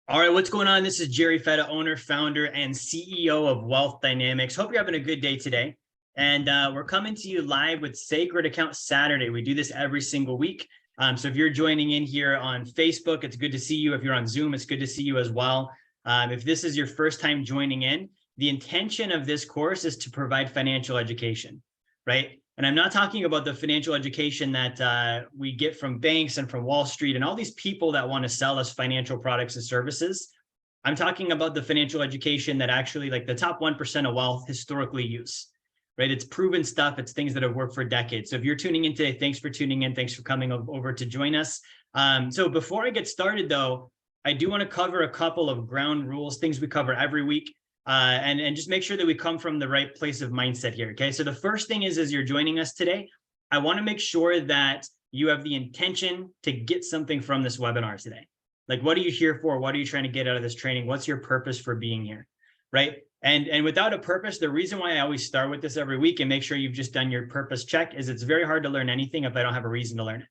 All right, what's going on? This is Jerry Fetta, owner, founder, and CEO of Wealth Dynamics. Hope you're having a good day today. And we're coming to you live with Sacred Account Saturday. We do this every single week. So if you're joining in here on Facebook, it's good to see you. If you're on Zoom, it's good to see you as well. If this is your first time joining in, the intention of this course is to provide financial education, right? And I'm not talking about the financial education that we get from banks and from Wall Street and all these people that want to sell us financial products and services. I'm talking about the financial education that actually like the top 1% of wealth historically use, right? It's proven stuff. It's things that have worked for decades. So if you're tuning in today, thanks for tuning in. Thanks for coming over to join us. So before I get started though, I do want to cover a couple of ground rules, things we cover every week. And just make sure that we come from the right place of mindset here. Okay. So the first thing is, as you're joining us today, I want to make sure that you have the intention to get something from this webinar today. Like, what are you here for? What are you trying to get out of this training? What's your purpose for being here? Right. And without a purpose, the reason why I always start with this every week and make sure you've just done your purpose check is it's very hard to learn anything if I don't have a reason to learn it.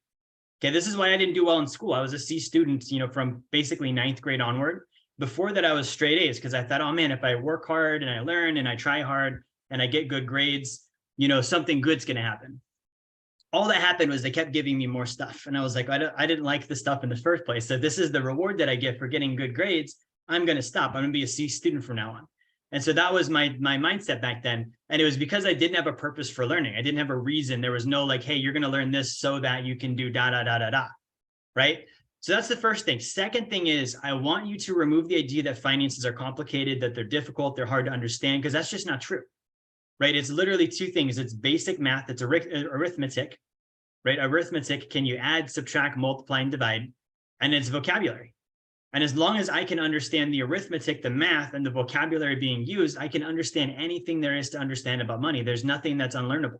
Okay. This is why I didn't do well in school. I was a C student, from basically 9th grade onward. Before that, I was straight A's because I thought, oh man, if I work hard and I learn and I try hard and I get good grades, something good's going to happen. All that happened was they kept giving me more stuff. And I was like, I didn't like the stuff in the first place. So this is the reward that I get for getting good grades. I'm going to stop. I'm going to be a C student from now on. And so that was my mindset back then. And it was because I didn't have a purpose for learning. I didn't have a reason. There was no like, hey, you're going to learn this so that you can do da, da, da, da, da. Right? So that's the first thing. Second thing is I want you to remove the idea that finances are complicated, that they're difficult, they're hard to understand, because that's just not true, right? It's literally two things. It's basic math. It's arithmetic, right? Arithmetic, can you add, subtract, multiply, and divide? And it's vocabulary. And as long as I can understand the arithmetic, the math, and the vocabulary being used, I can understand anything there is to understand about money. There's nothing that's unlearnable.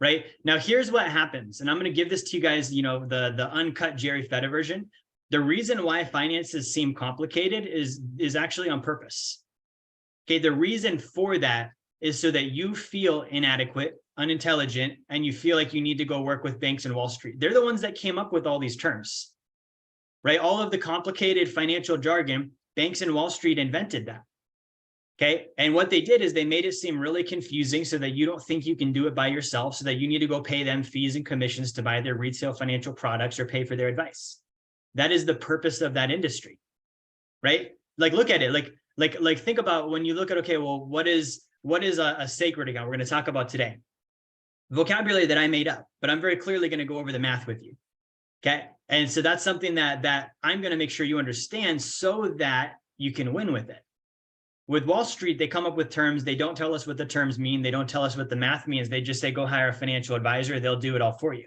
Right now, here's what happens. And I'm going to give this to you guys, the uncut Jerry Fetta version. The reason why finances seem complicated is actually on purpose. Okay. The reason for that is so that you feel inadequate, unintelligent, and you feel like you need to go work with banks and Wall Street. They're the ones that came up with all these terms, right? All of the complicated financial jargon, banks and Wall Street invented that. Okay. And what they did is they made it seem really confusing so that you don't think you can do it by yourself, so that you need to go pay them fees and commissions to buy their retail financial products or pay for their advice. That is the purpose of that industry, right? Like, look at it. Like think about when you look at, okay, well, what is a sacred account? We're going to talk about today. Vocabulary that I made up, but I'm very clearly going to go over the math with you. Okay. And so that's something that I'm going to make sure you understand so that you can win with it. With Wall Street, they come up with terms. They don't tell us what the terms mean. They don't tell us what the math means. They just say, go hire a financial advisor. They'll do it all for you.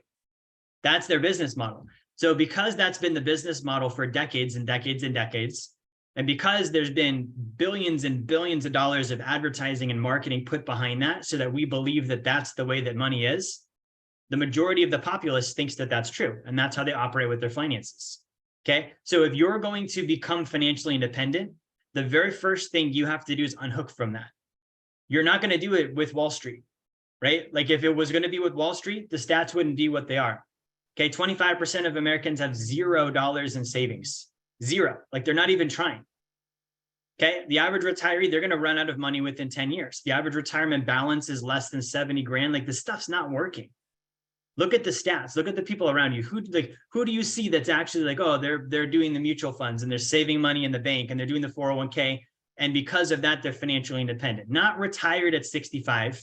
That's their business model. So because that's been the business model for decades and decades and decades, and because there's been billions and billions of dollars of advertising and marketing put behind that so that we believe that that's the way that money is, the majority of the populace thinks that that's true. And that's how they operate with their finances. Okay. So if you're going to become financially independent, the very first thing you have to do is unhook from that. You're not going to do it with Wall Street, right? Like if it was going to be with Wall Street, the stats wouldn't be what they are. Okay. 25% of Americans have $0 in savings. Zero. Like they're not even trying. Okay. The average retiree, they're going to run out of money within 10 years. The average retirement balance is less than 70 grand. Like the stuff's not working. Look at the stats. Look at the people around you. Who do you see that's actually like, oh, they're doing the mutual funds and they're saving money in the bank and they're doing the 401k. And because of that, they're financially independent, not retired at 65,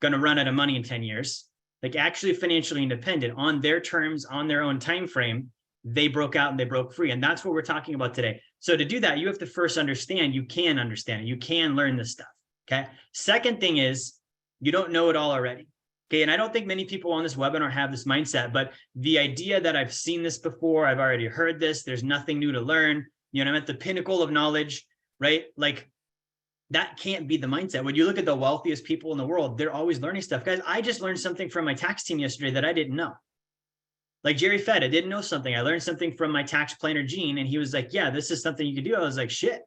going to run out of money in 10 years, like actually financially independent on their terms, on their own time frame. They broke out and they broke free. And that's what we're talking about today. So to do that, you have to first understand you can understand it. You can learn this stuff. Okay. Second thing is you don't know it all already. Okay. And I don't think many people on this webinar have this mindset, but the idea that I've seen this before, I've already heard this, there's nothing new to learn, I'm at the pinnacle of knowledge, right? Like that can't be the mindset. When you look at the wealthiest people in the world, they're always learning stuff. Guys, I just learned something from my tax team yesterday that I didn't know. Like Jerry Fetta didn't know something. I learned something from my tax planner, Gene, and he was like, yeah, this is something you can do. I was like, shit,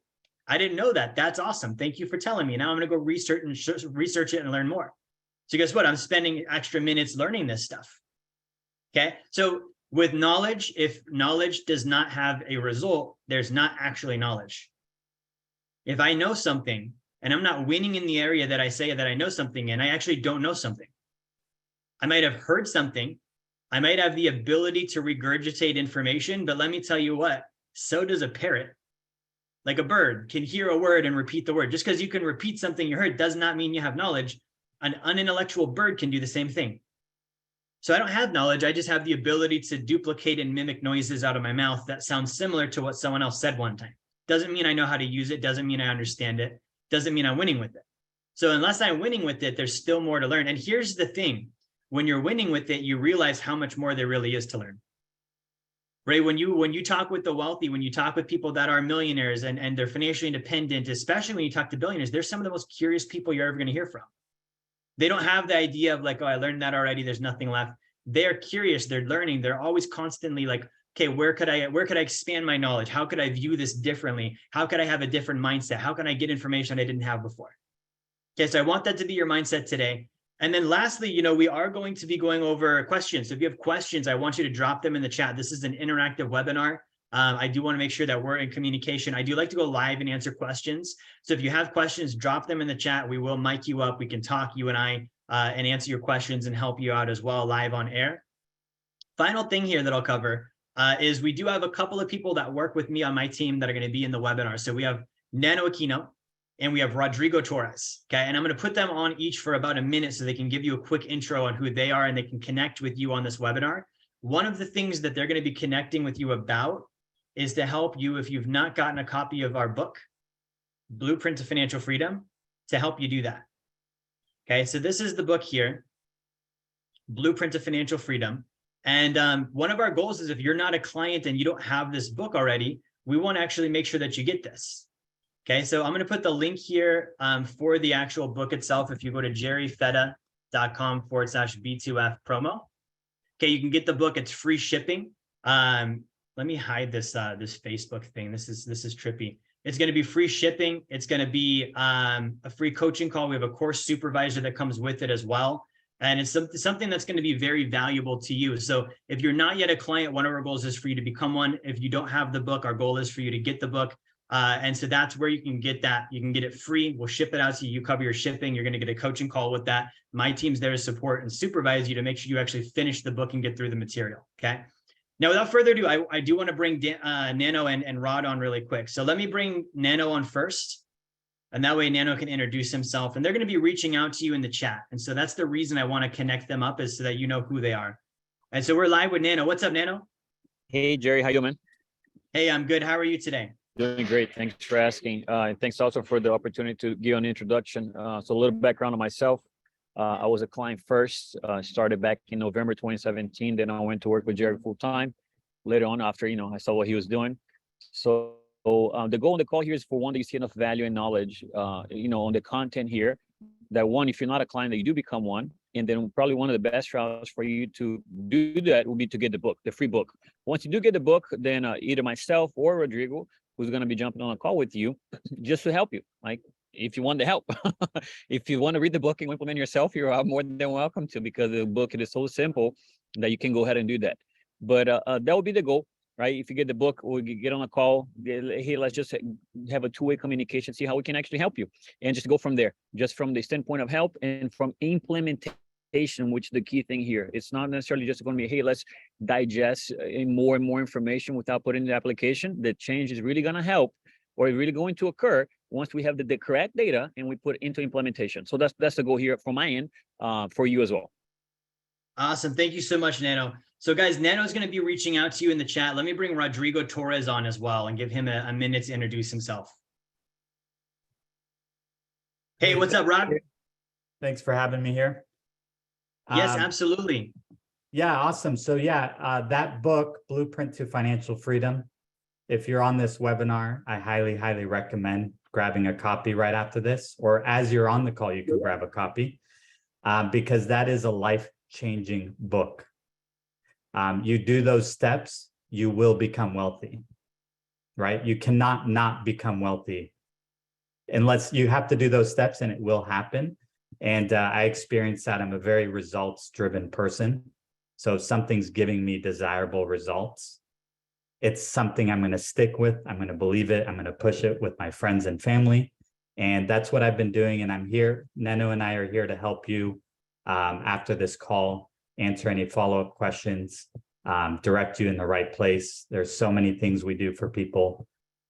I didn't know that. That's awesome. Thank you for telling me. Now I'm going to go research it and learn more. So guess what? I'm spending extra minutes learning this stuff. Okay. So With knowledge, if knowledge does not have a result, there's not actually knowledge. If I know something and I'm not winning in the area that I say that I know something in, I actually don't know something. I might have heard something. I might have the ability to regurgitate information, but let me tell you what, so does a parrot. Like a bird can hear a word and repeat the word. Just because you can repeat something you heard does not mean you have knowledge. An unintellectual bird can do the same thing. So I don't have knowledge. I just have the ability to duplicate and mimic noises out of my mouth that sound similar to what someone else said one time. Doesn't mean I know how to use it. Doesn't mean I understand it. Doesn't mean I'm winning with it. So unless I'm winning with it, there's still more to learn. And here's the thing. When you're winning with it, you realize how much more there really is to learn. Right? When you talk with the wealthy, when you talk with people that are millionaires and they're financially independent, especially when you talk to billionaires, they're some of the most curious people you're ever going to hear from. They don't have the idea of like, oh, I learned that already. There's nothing left. They're curious. They're learning. They're always constantly like, okay, where could I expand my knowledge? How could I view this differently? How could I have a different mindset? How can I get information I didn't have before? Okay, so I want that to be your mindset today. And then lastly, we are going to be going over questions. So if you have questions, I want you to drop them in the chat. This is an interactive webinar. I do want to make sure that we're in communication. I do like to go live and answer questions. So if you have questions, drop them in the chat. We will mic you up. We can talk, you and I, and answer your questions and help you out as well live on air. Final thing here that I'll cover is we do have a couple of people that work with me on my team that are going to be in the webinar. So we have Nano Aquino and we have Rodrigo Torres. Okay. And I'm going to put them on each for about a minute so they can give you a quick intro on who they are and they can connect with you on this webinar. One of the things that they're going to be connecting with you about is to help you if you've not gotten a copy of our book, Blueprint to Financial Freedom, to help you do that. Okay, so this is the book here, Blueprint to Financial Freedom. And one of our goals is if you're not a client and you don't have this book already, we want to actually make sure that you get this. Okay, so I'm going to put the link here for the actual book itself. If you go to jerryfetta.com/B2F promo. Okay, you can get the book. It's free shipping. Let me hide this this Facebook thing. This is trippy. It's going to be free shipping. It's going to be a free coaching call. We have a course supervisor that comes with it as well. And it's something that's going to be very valuable to you. So if you're not yet a client, one of our goals is for you to become one. If you don't have the book, our goal is for you to get the book. And so that's where you can get that. You can get it free. We'll ship it out to you. You cover your shipping. You're going to get a coaching call with that. My team's there to support and supervise you to make sure you actually finish the book and get through the material. Okay. Now, without further ado, I do want to bring Nano and Rod on really quick. So let me bring Nano on first. And that way Nano can introduce himself. And they're going to be reaching out to you in the chat. And so that's the reason I want to connect them up is so that you know who they are. And so we're live with Nano. What's up, Nano? Hey, Jerry. How you, man? Hey, I'm good. How are you today? Doing great. Thanks for asking. And thanks also for the opportunity to give an introduction. So a little background on myself. I was a client first, started back in November 2017. Then I went to work with Jerry full time. Later on, after, I saw what he was doing. So the goal on the call here is for one, that you see enough value and knowledge, on the content here, that one, if you're not a client, that you do become one. And then probably one of the best routes for you to do that will be to get the book, the free book. Once you do get the book, then either myself or Rodrigo, who's going to be jumping on a call with you, just to help you. Like, if you want the help, if you want to read the book and implement yourself, you're more than welcome to, because the book, it is so simple that you can go ahead and do that. But that would be the goal, right? If you get the book or you get on a call, hey, let's just have a two-way communication, see how we can actually help you, and just go from there, just from the standpoint of help and from implementation, which is the key thing here. It's not necessarily just going to be, hey, let's digest more and more information without putting in the application. The change is really going to help, or is really going to occur once we have the correct data and we put it into implementation. So that's the goal here from my end, for you as well. Awesome. Thank you so much, Nano. So guys, Nano's going to be reaching out to you in the chat. Let me bring Rodrigo Torres on as well and give him a minute to introduce himself. Hey, what's up, Rod? Thanks for having me here. Yes, absolutely. Yeah, awesome. So yeah, that book, Blueprint to Financial Freedom, if you're on this webinar, I highly, highly recommend grabbing a copy right after this, or as you're on the call, you can grab a copy, because that is a life-changing book. You do those steps, you will become wealthy, right? You cannot not become wealthy unless you have to do those steps, and it will happen. And I experienced that. I'm a very results-driven person. So if something's giving me desirable results, it's something I'm going to stick with. I'm going to believe it. I'm going to push it with my friends and family. And that's what I've been doing. And I'm here. Neno and I are here to help you after this call, answer any follow-up questions, direct you in the right place. There's so many things we do for people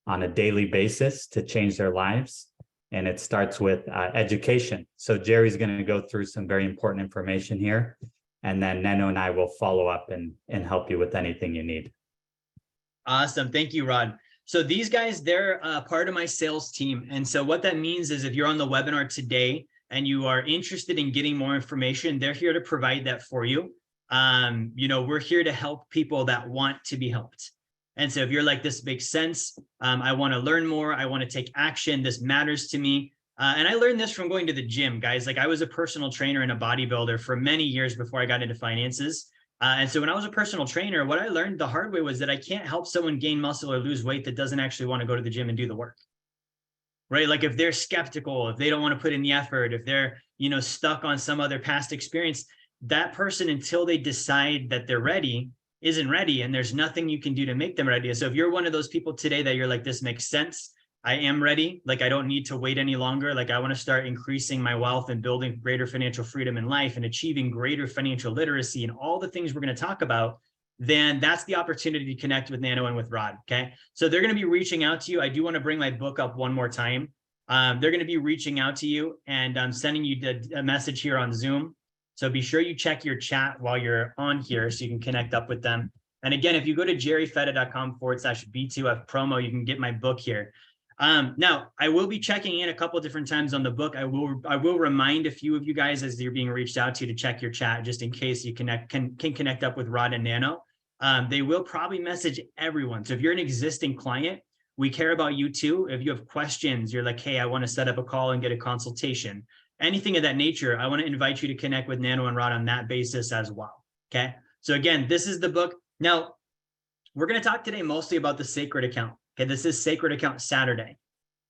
on a daily basis to change their lives. And it starts with education. So Jerry's going to go through some very important information here. And then Neno and I will follow up and help you with anything you need. Awesome. Thank you, Rod. So these guys, they're part of my sales team. And so what that means is if you're on the webinar today and you are interested in getting more information, they're here to provide that for you. We're here to help people that want to be helped. And so if you're like, this makes sense, I want to learn more, I want to take action, this matters to me. And I learned this from going to the gym, guys. Like I was a personal trainer and a bodybuilder for many years before I got into finances. And so when I was a personal trainer, what I learned the hard way was that I can't help someone gain muscle or lose weight that doesn't actually want to go to the gym and do the work. Right? Like if they're skeptical, if they don't want to put in the effort, if they're, stuck on some other past experience, that person, until they decide that they're ready, isn't ready, and there's nothing you can do to make them ready. So if you're one of those people today that you're like, this makes sense, I am ready, like I don't need to wait any longer, like I want to start increasing my wealth and building greater financial freedom in life and achieving greater financial literacy and all the things we're going to talk about, then that's the opportunity to connect with Nano and with Rod. Okay, so they're going to be reaching out to you. I do want to bring my book up one more time. They're going to be reaching out to you, and I'm sending you a message here on Zoom. So be sure you check your chat while you're on here so you can connect up with them. And again, if you go to jerryfetta.com/B2F promo, you can get my book here. Now, I will be checking in a couple of different times on the book. I will remind a few of you guys as you're being reached out to check your chat, just in case you can connect up with Rod and Nano. They will probably message everyone. So if you're an existing client, we care about you too. If you have questions, you're like, hey, I want to set up a call and get a consultation. Anything of that nature, I want to invite you to connect with Nano and Rod on that basis as well. Okay. So again, this is the book. Now, we're going to talk today mostly about the sacred account. Okay. This is Sacred Account Saturday,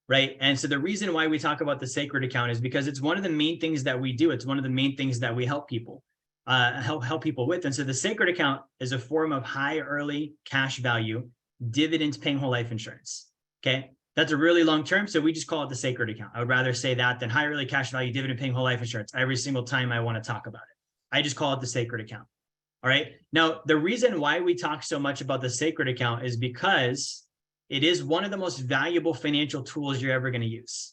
right? And so the reason why we talk about the sacred account is because it's one of the main things that we do. It's one of the main things that we help people, help people with. And so the sacred account is a form of high early cash value, dividends paying whole life insurance. Okay. That's a really long term. So we just call it the sacred account. I would rather say that than high early cash value, dividend paying whole life insurance every single time I want to talk about it. I just call it the sacred account. All right. Now, the reason why we talk so much about the sacred account is because it is one of the most valuable financial tools you're ever going to use.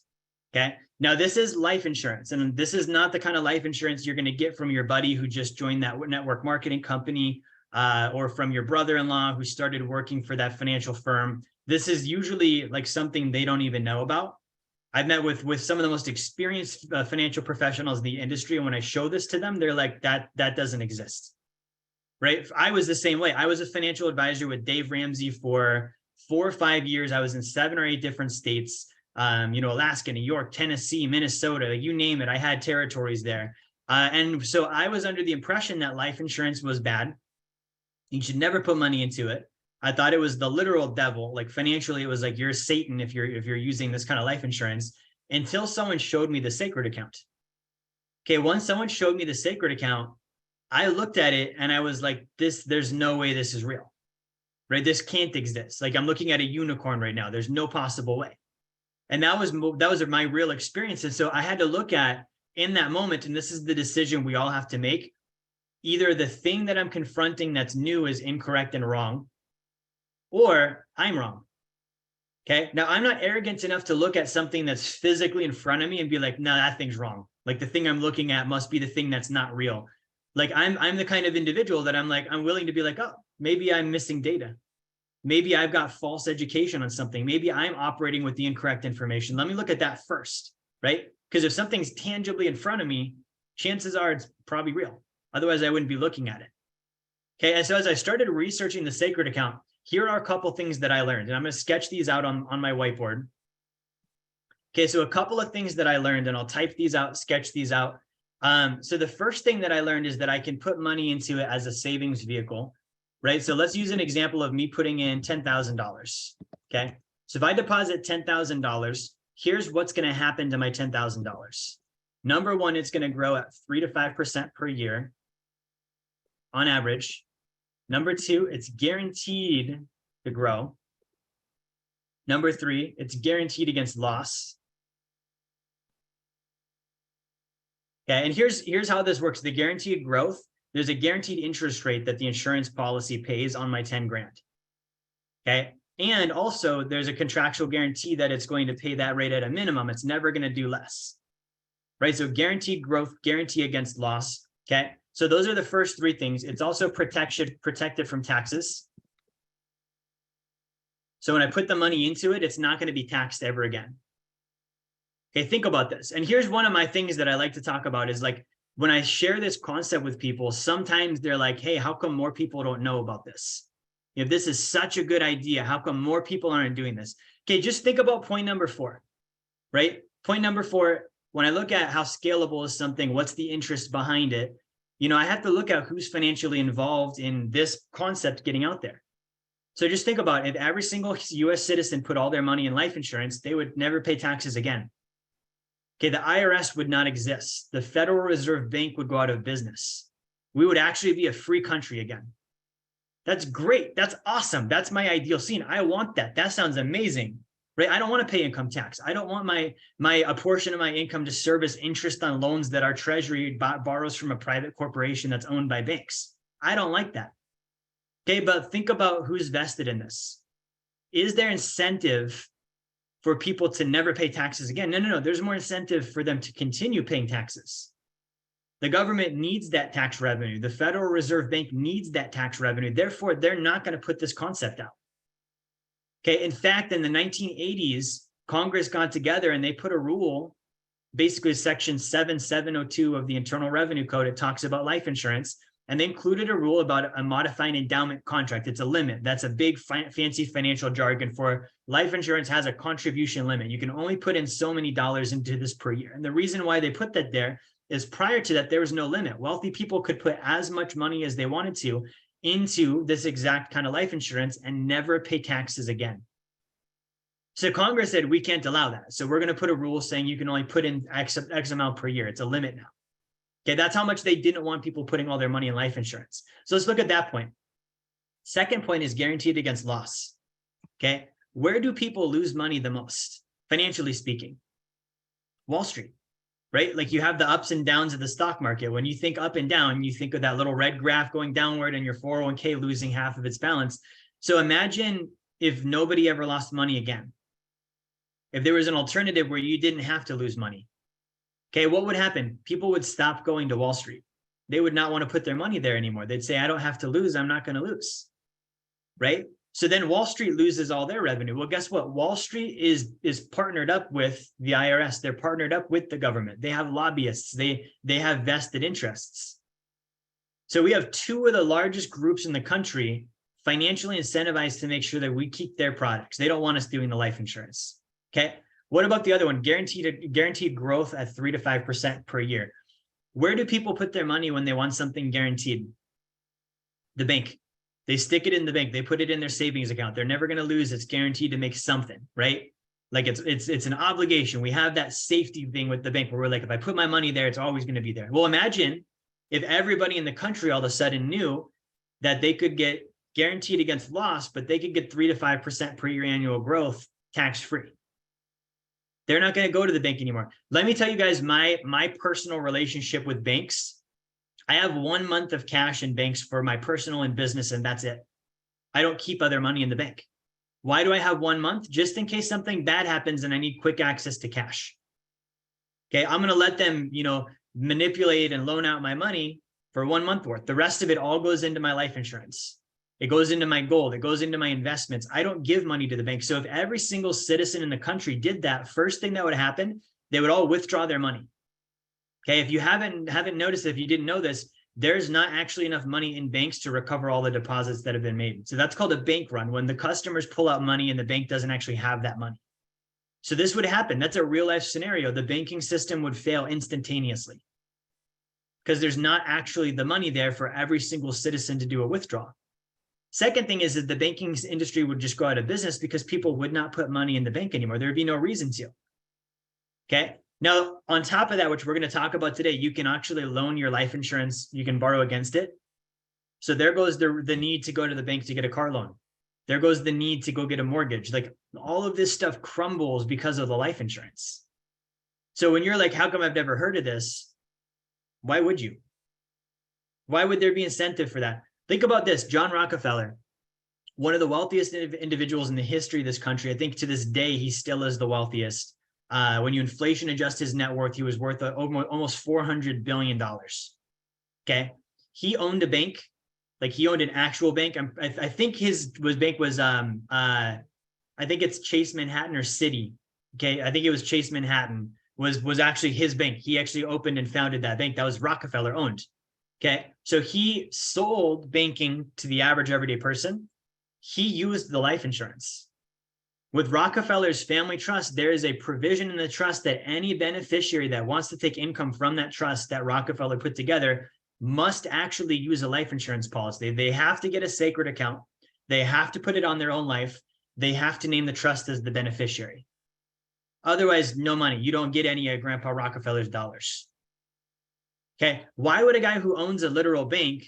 Okay. Now, this is life insurance, and this is not the kind of life insurance you're going to get from your buddy who just joined that network marketing company, or from your brother-in-law who started working for that financial firm. This is usually like something they don't even know about. I've met with some of the most experienced financial professionals in the industry, and when I show this to them, they're like, that doesn't exist, right? I was the same way. I was a financial advisor with Dave Ramsey for 4 or 5 years. I was in 7 or 8 different states, Alaska, New York, Tennessee, Minnesota, you name it. I had territories there. And so I was under the impression that life insurance was bad. You should never put money into it. I thought it was the literal devil. Like financially, it was like you're Satan if you're using this kind of life insurance, until someone showed me the sacred account. Okay, once someone showed me the sacred account, I looked at it and I was like, there's no way this is real, right? This can't exist. Like I'm looking at a unicorn right now. There's no possible way. And that was my real experience. And so I had to look at in that moment, and this is the decision we all have to make. Either the thing that I'm confronting that's new is incorrect and wrong, or I'm wrong. Okay. Now I'm not arrogant enough to look at something that's physically in front of me and be like, no, that thing's wrong. Like the thing I'm looking at must be the thing that's not real. Like I'm the kind of individual that I'm willing to be like, oh, maybe I'm missing data. Maybe I've got false education on something. Maybe I'm operating with the incorrect information. Let me look at that first, right? Because if something's tangibly in front of me, chances are it's probably real. Otherwise, I wouldn't be looking at it. Okay. And so as I started researching the sacred account, here are a couple things that I learned, and I'm going to sketch these out on my whiteboard. Okay, so a couple of things that I learned, and I'll type these out, sketch these out. So the first thing that I learned is that I can put money into it as a savings vehicle, right? So let's use an example of me putting in $10,000. Okay, so if I deposit $10,000, here's what's going to happen to my $10,000. Number one, it's going to grow at 3 to 5% per year. on average. Number 2, it's guaranteed to grow. Number 3, it's guaranteed against loss. Okay, and here's how this works. The guaranteed growth, there's a guaranteed interest rate that the insurance policy pays on my 10 grand. Okay, and also there's a contractual guarantee that it's going to pay that rate at a minimum. It's never going to do less, right? So guaranteed growth, guarantee against loss. Okay, so those are the first 3 things. It's also protected from taxes. So when I put the money into it, it's not going to be taxed ever again. Okay, think about this. And here's one of my things that I like to talk about is like, when I share this concept with people, sometimes they're like, hey, how come more people don't know about this? If this is such a good idea, how come more people aren't doing this? Okay, just think about point number 4, right? Point number 4, when I look at how scalable is something, what's the interest behind it? You know, I have to look at who's financially involved in this concept getting out there. So just think about it. If every single US citizen put all their money in life insurance, they would never pay taxes again. Okay, the IRS would not exist. The Federal Reserve Bank would go out of business. We would actually be a free country again. That's great. That's awesome. That's my ideal scene. I want that. That sounds amazing, right? I don't want to pay income tax. I don't want a portion of my income to serve as interest on loans that our treasury borrows from a private corporation that's owned by banks. I don't like that. Okay, but think about who's vested in this. Is there incentive for people to never pay taxes again? No. There's more incentive for them to continue paying taxes. The government needs that tax revenue. The Federal Reserve Bank needs that tax revenue. Therefore, they're not going to put this concept out. Okay, in fact, in the 1980s, Congress got together and they put a rule, basically section 7702 of the Internal Revenue Code. It talks about life insurance. And they included a rule about a modified endowment contract. It's a limit. That's a big fancy financial jargon for life insurance has a contribution limit. You can only put in so many dollars into this per year. And the reason why they put that there is prior to that, there was no limit. Wealthy people could put as much money as they wanted to into this exact kind of life insurance and never pay taxes again. So Congress said, we can't allow that. So we're going to put a rule saying you can only put in X amount per year. It's a limit now. Okay, that's how much they didn't want people putting all their money in life insurance. So let's look at that point. Second point is guaranteed against loss. Okay, where do people lose money the most, financially speaking? Wall Street, right? Like you have the ups and downs of the stock market. When you think up and down, you think of that little red graph going downward and your 401k losing half of its balance. So imagine if nobody ever lost money again. If there was an alternative where you didn't have to lose money. Okay, what would happen? People would stop going to Wall Street. They would not want to put their money there anymore. They'd say, I don't have to lose. I'm not going to lose, right? So then Wall Street loses all their revenue. Well, guess what? Wall Street is partnered up with the IRS. They're partnered up with the government. They have lobbyists. They have vested interests. So we have 2 of the largest groups in the country financially incentivized to make sure that we keep their products. They don't want us doing the life insurance, okay? What about the other one? Guaranteed growth at 3 to 5% per year. Where do people put their money when they want something guaranteed? The bank. They stick it in the bank. They put it in their savings account. They're never going to lose. It's guaranteed to make something, right? Like it's an obligation. We have that safety thing with the bank where we're like, if I put my money there, it's always going to be there. Well, imagine if everybody in the country all of a sudden knew that they could get guaranteed against loss, but they could get 3 to 5% per year annual growth tax-free. They're not going to go to the bank anymore. Let me tell you guys my personal relationship with banks. I have 1 month of cash in banks for my personal and business, and that's it. I don't keep other money in the bank. Why do I have 1 month? Just in case something bad happens and I need quick access to cash. Okay, I'm going to let them, manipulate and loan out my money for 1 month worth. The rest of it all goes into my life insurance. It goes into my gold. It goes into my investments. I don't give money to the bank. So if every single citizen in the country did that, first thing that would happen, they would all withdraw their money. Okay, if you haven't noticed, if you didn't know this, there's not actually enough money in banks to recover all the deposits that have been made. So that's called a bank run, when the customers pull out money and the bank doesn't actually have that money. So this would happen. That's a real life scenario. The banking system would fail instantaneously because there's not actually the money there for every single citizen to do a withdrawal. Second thing is that the banking industry would just go out of business because people would not put money in the bank anymore. There would be no reason to. Okay. Now, on top of that, which we're going to talk about today, you can actually loan your life insurance. You can borrow against it. So there goes the need to go to the bank to get a car loan. There goes the need to go get a mortgage. Like all of this stuff crumbles because of the life insurance. So when you're like, how come I've never heard of this? Why would you? Why would there be incentive for that? Think about this. John Rockefeller, one of the wealthiest individuals in the history of this country. I think to this day, he still is the wealthiest. When you inflation adjust his net worth, he was worth almost $400 billion. Okay. He owned a bank. Like he owned an actual bank. I think his bank was, I think it's Chase Manhattan or Citi. Okay. I think it was Chase Manhattan was actually his bank. He actually opened and founded that bank. That was Rockefeller owned. Okay. So he sold banking to the average everyday person. He used the life insurance. With Rockefeller's family trust, there is a provision in the trust that any beneficiary that wants to take income from that trust that Rockefeller put together must actually use a life insurance policy. They have to get a sacred account. They have to put it on their own life. They have to name the trust as the beneficiary. Otherwise, no money. You don't get any of Grandpa Rockefeller's dollars. Okay. Why would a guy who owns a literal bank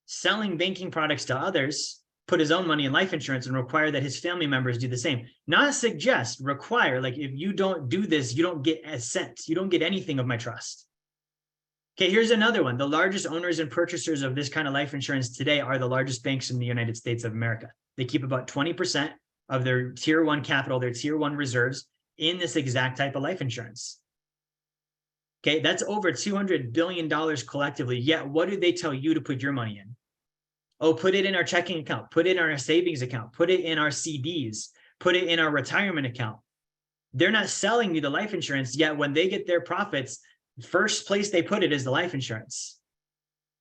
selling banking products to others put his own money in life insurance and require that his family members do the same? Not suggest, require. Like if you don't do this, you don't get a cent. You don't get anything of my trust. Okay, here's another one. The largest owners and purchasers of this kind of life insurance today are the largest banks in the United States of America. They keep about 20% of their tier one capital, their tier one reserves in this exact type of life insurance. Okay, that's over $200 billion collectively. Yet, what do they tell you to put your money in? Oh, put it in our checking account, put it in our savings account, put it in our CDs, put it in our retirement account. They're not selling you the life insurance, yet when they get their profits, first place they put it is the life insurance.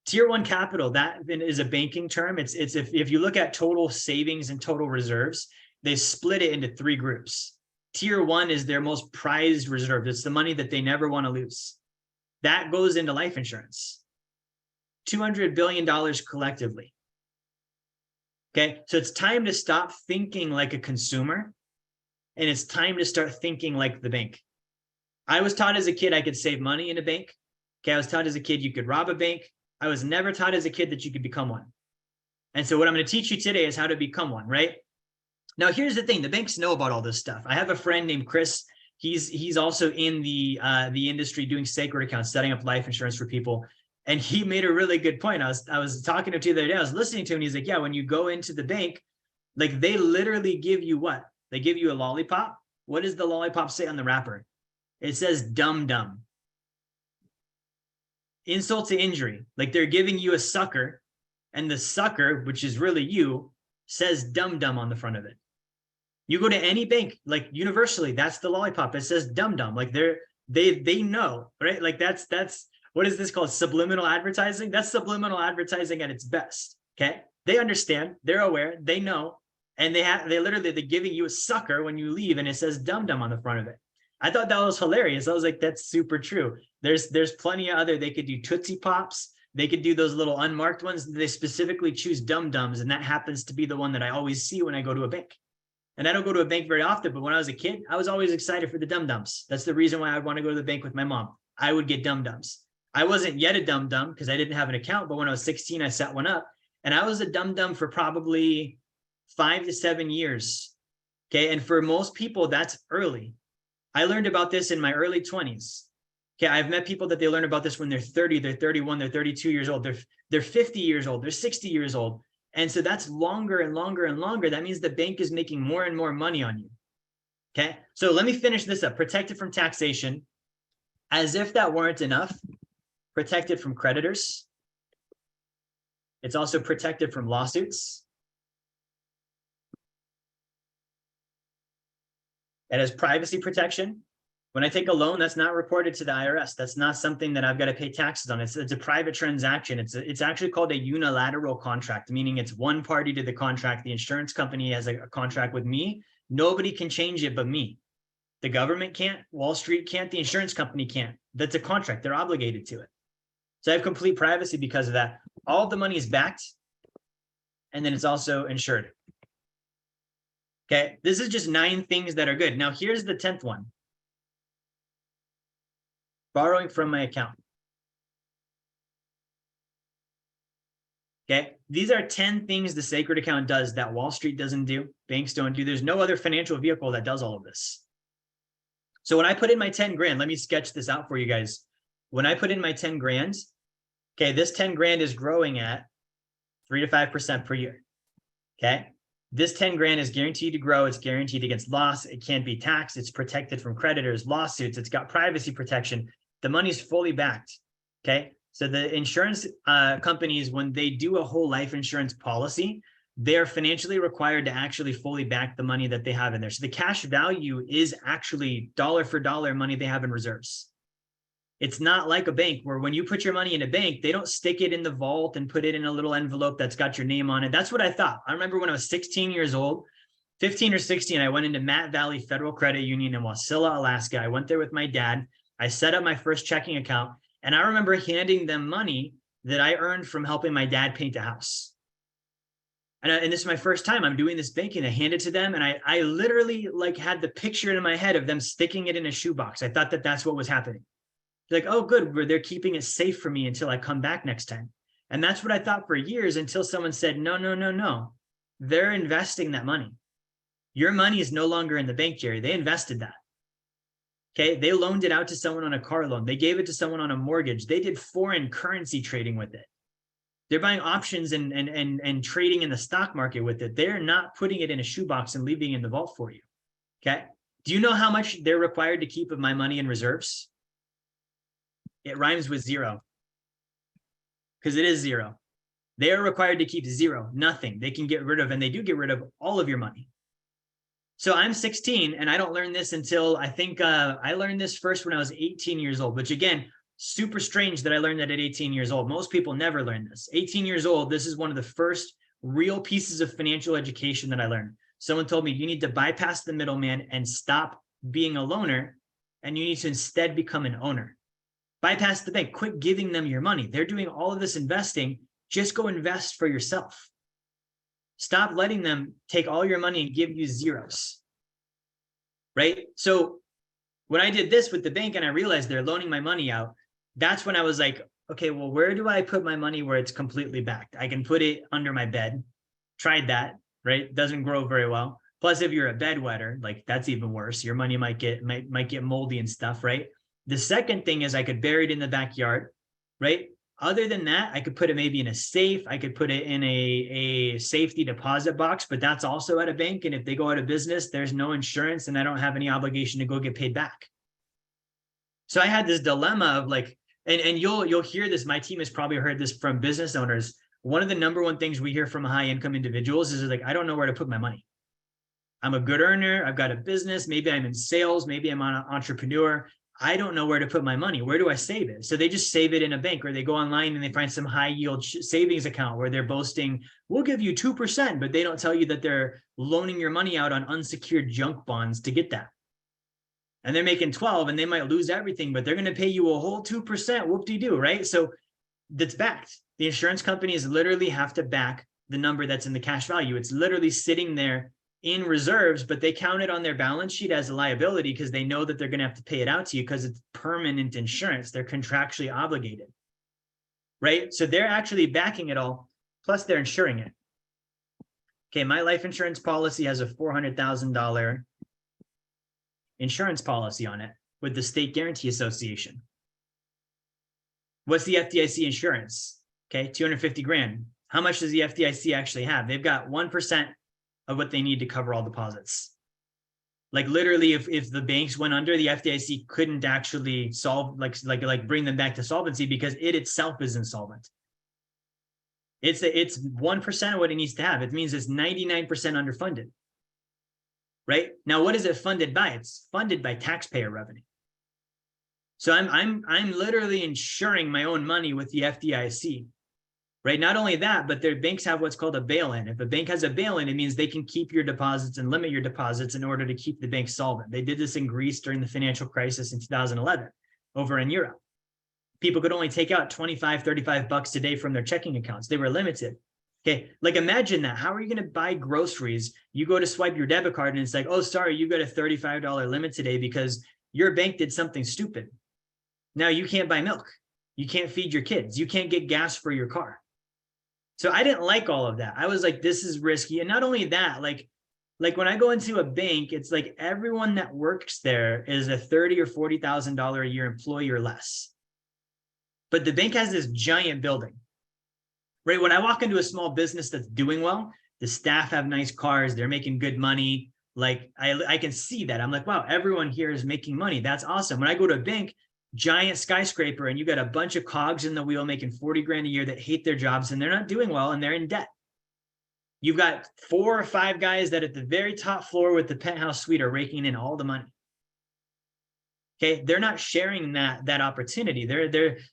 Tier one capital, that is a banking term. It's if you look at total savings and total reserves, they split it into three groups. Tier one is their most prized reserve. It's the money that they never want to lose. That goes into life insurance. $200 billion collectively. Okay, so it's time to stop thinking like a consumer, and it's time to start thinking like the bank. I was taught as a kid I could save money in a bank. Okay, I was taught as a kid you could rob a bank. I was never taught as a kid that you could become one. And so what I'm going to teach you today is how to become one, right? Now, here's the thing. The banks know about all this stuff. I have a friend named Chris. He's also in the industry doing sacred accounts, setting up life insurance for people. And he made a really good point. I was talking to him the other day. I was listening to him. And he's like, yeah, when you go into the bank, like they literally give you what? They give you a lollipop. What does the lollipop say on the wrapper? It says dum dum. Insult to injury. Like they're giving you a sucker, and the sucker, which is really you, says dum dum on the front of it. You go to any bank, like universally, that's the lollipop. It says dum dum. Like they know, right? Like that's what is this called? Subliminal advertising. That's subliminal advertising at its best. Okay, they understand, they're aware, they know, and they're giving you a sucker when you leave, and it says dum dum on the front of it. I thought that was hilarious. I was like, that's super true. There's plenty of other. They could do Tootsie Pops. They could do those little unmarked ones. They specifically choose Dum Dums, and that happens to be the one that I always see when I go to a bank. And I don't go to a bank very often, but when I was a kid, I was always excited for the Dum Dums. That's the reason why I would want to go to the bank with my mom. I would get Dum Dums. I wasn't yet a Dum Dum because I didn't have an account, but when I was 16, I set one up, and I was a Dum Dum for probably 5 to 7 years. Okay, and for most people, that's early. I learned about this in my early 20s. Okay, I've met people that they learn about this when they're 30, they're 31, they're 32 years old, they're 50 years old, they're 60 years old. And so that's longer and longer and longer. That means the bank is making more and more money on you. Okay, so let me finish this up. Protected from taxation. As if that weren't enough, protected from creditors. It's also protected from lawsuits. It has privacy protection. When I take a loan, that's not reported to the IRS. That's not something that I've got to pay taxes on. It's a private transaction. It's actually called a unilateral contract, meaning it's one party to the contract. The insurance company has a contract with me. Nobody can change it but me. The government can't, Wall Street can't, the insurance company can't. That's a contract. They're obligated to it. So I have complete privacy because of that. All of the money is backed, and then it's also insured. Okay, this is just 9 things that are good. Now, here's the 10th one. Borrowing from my account. Okay. These are 10 things the sacred account does that Wall Street doesn't do, banks don't do. There's no other financial vehicle that does all of this. So when I put in my 10 grand, let me sketch this out for you guys. When I put in my 10 grand, okay, this 10 grand is growing at 3 to 5% per year. Okay. This 10 grand is guaranteed to grow. It's guaranteed against loss. It can't be taxed. It's protected from creditors, lawsuits. It's got privacy protection. The money's fully backed. Okay. So the insurance companies, when they do a whole life insurance policy, they're financially required to actually fully back the money that they have in there. So the cash value is actually dollar for dollar money they have in reserves. It's not like a bank where when you put your money in a bank, they don't stick it in the vault and put it in a little envelope that's got your name on it. That's what I thought. I remember when I was 16 years old, 15 or 16, I went into Matt Valley Federal Credit Union in Wasilla, Alaska. I went there with my dad. I set up my first checking account. And I remember handing them money that I earned from helping my dad paint a house. And this is my first time I'm doing this banking. I hand it to them, and I literally like had the picture in my head of them sticking it in a shoebox. I thought that that's what was happening. Like, oh, good, they're keeping it safe for me until I come back next time. And that's what I thought for years until someone said, no, no, no, no. They're investing that money. Your money is no longer in the bank, Jerry. They invested that. Okay, they loaned it out to someone on a car loan. They gave it to someone on a mortgage. They did foreign currency trading with it. They're buying options and trading in the stock market with it. They're not putting it in a shoebox and leaving it in the vault for you. Okay, do you know how much they're required to keep of my money in reserves? It rhymes with zero, because it is zero. They are required to keep zero, nothing. They can get rid of, and they do get rid of all of your money. So I'm 16, and I don't learn this until I think I learned this first when I was 18 years old, which again, super strange that I learned that at 18 years old. Most people never learn this. 18 years old, this is one of the first real pieces of financial education that I learned. Someone told me you need to bypass the middleman and stop being a loaner, and you need to instead become an owner. Bypass the bank, quit giving them your money. They're doing all of this investing. Just go invest for yourself. Stop letting them take all your money and give you zeros, right? So when I did this with the bank and I realized they're loaning my money out, that's when I was like, okay, well, where do I put my money where it's completely backed? I can put it under my bed. Tried that, right? Doesn't grow very well. Plus, if you're a bedwetter, like that's even worse. Your money might get moldy and stuff, right? The second thing is I could bury it in the backyard, right? Other than that, I could put it maybe in a safe. I could put it in a safety deposit box, but that's also at a bank. And if they go out of business, there's no insurance and I don't have any obligation to go get paid back. So I had this dilemma of like, and you'll hear this. My team has probably heard this from business owners. One of the number one things we hear from high income individuals is like, I don't know where to put my money. I'm a good earner. I've got a business. Maybe I'm in sales. Maybe I'm an entrepreneur. I don't know where to put my money. Where do I save it? So they just save it in a bank, or they go online and they find some high yield savings account where they're boasting, we'll give you 2%, but they don't tell you that they're loaning your money out on unsecured junk bonds to get that. And they're making 12 and they might lose everything, but they're going to pay you a whole 2%. Whoop-de-doo, right? So that's backed. The insurance companies literally have to back the number that's in the cash value. It's literally sitting there in reserves, but they count it on their balance sheet as a liability because they know that they're going to have to pay it out to you because it's permanent insurance. They're contractually obligated, right? So they're actually backing it all, plus they're insuring it. Okay, my life insurance policy has a $400,000 insurance policy on it with the State Guarantee Association. What's the FDIC insurance? Okay, 250 grand. How much does the FDIC actually have? They've got 1% of what they need to cover all deposits. Like literally, if the banks went under, the FDIC couldn't actually solve, like bring them back to solvency because it itself is insolvent. It's 1% of what it needs to have. It means it's 99% underfunded. Right? Now, what is it funded by? It's funded by taxpayer revenue. So I'm literally insuring my own money with the FDIC. Right? Not only that, but their banks have what's called a bail-in. If a bank has a bail-in, it means they can keep your deposits and limit your deposits in order to keep the bank solvent. They did this in Greece during the financial crisis in 2011 over in Europe. People could only take out 25, 35 bucks a day from their checking accounts. They were limited. Okay, like imagine that. How are you going to buy groceries? You go to swipe your debit card and it's like, oh, sorry, you got a $35 limit today because your bank did something stupid. Now you can't buy milk. You can't feed your kids. You can't get gas for your car. So I didn't like all of that. I was like, this is risky. And not only that, like when I go into a bank, it's like everyone that works there is a $30,000 or $40,000 a year employee or less. But the bank has this giant building, right? When I walk into a small business that's doing well, the staff have nice cars, they're making good money. Like I can see that. I'm like, wow, everyone here is making money. That's awesome. When I go to a bank, giant skyscraper, and you got a bunch of cogs in the wheel making 40 grand a year that hate their jobs and they're not doing well and they're in debt. You've got 4 or 5 guys that at the very top floor with the penthouse suite are raking in all the money. Okay, they're not sharing that opportunity.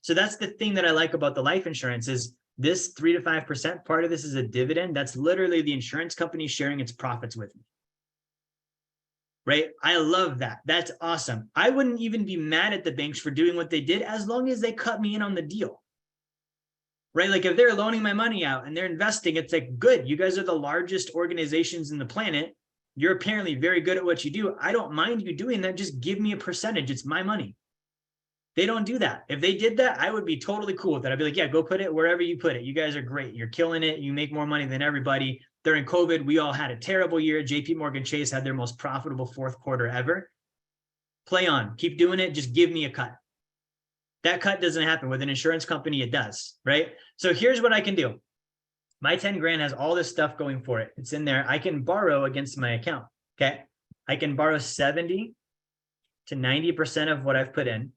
So that's the thing that I like about the life insurance is this 3 to 5% part of this is a dividend. That's literally the insurance company sharing its profits with me. Right? I love that. That's awesome. I wouldn't even be mad at the banks for doing what they did as long as they cut me in on the deal. Right? Like if they're loaning my money out and they're investing, it's like, good, you guys are the largest organizations in the planet. You're apparently very good at what you do. I don't mind you doing that. Just give me a percentage. It's my money. They don't do that. If they did that, I would be totally cool with that. I'd be like, yeah, go put it wherever you put it. You guys are great. You're killing it. You make more money than everybody. During COVID, we all had a terrible year. JP Morgan Chase had their most profitable fourth quarter ever. Play on. Keep doing it. Just give me a cut. That cut doesn't happen with an insurance company. It does, right? So here's what I can do. My 10 grand has all this stuff going for it. It's in there. I can borrow against my account. Okay. I can borrow 70 to 90% of what I've put in.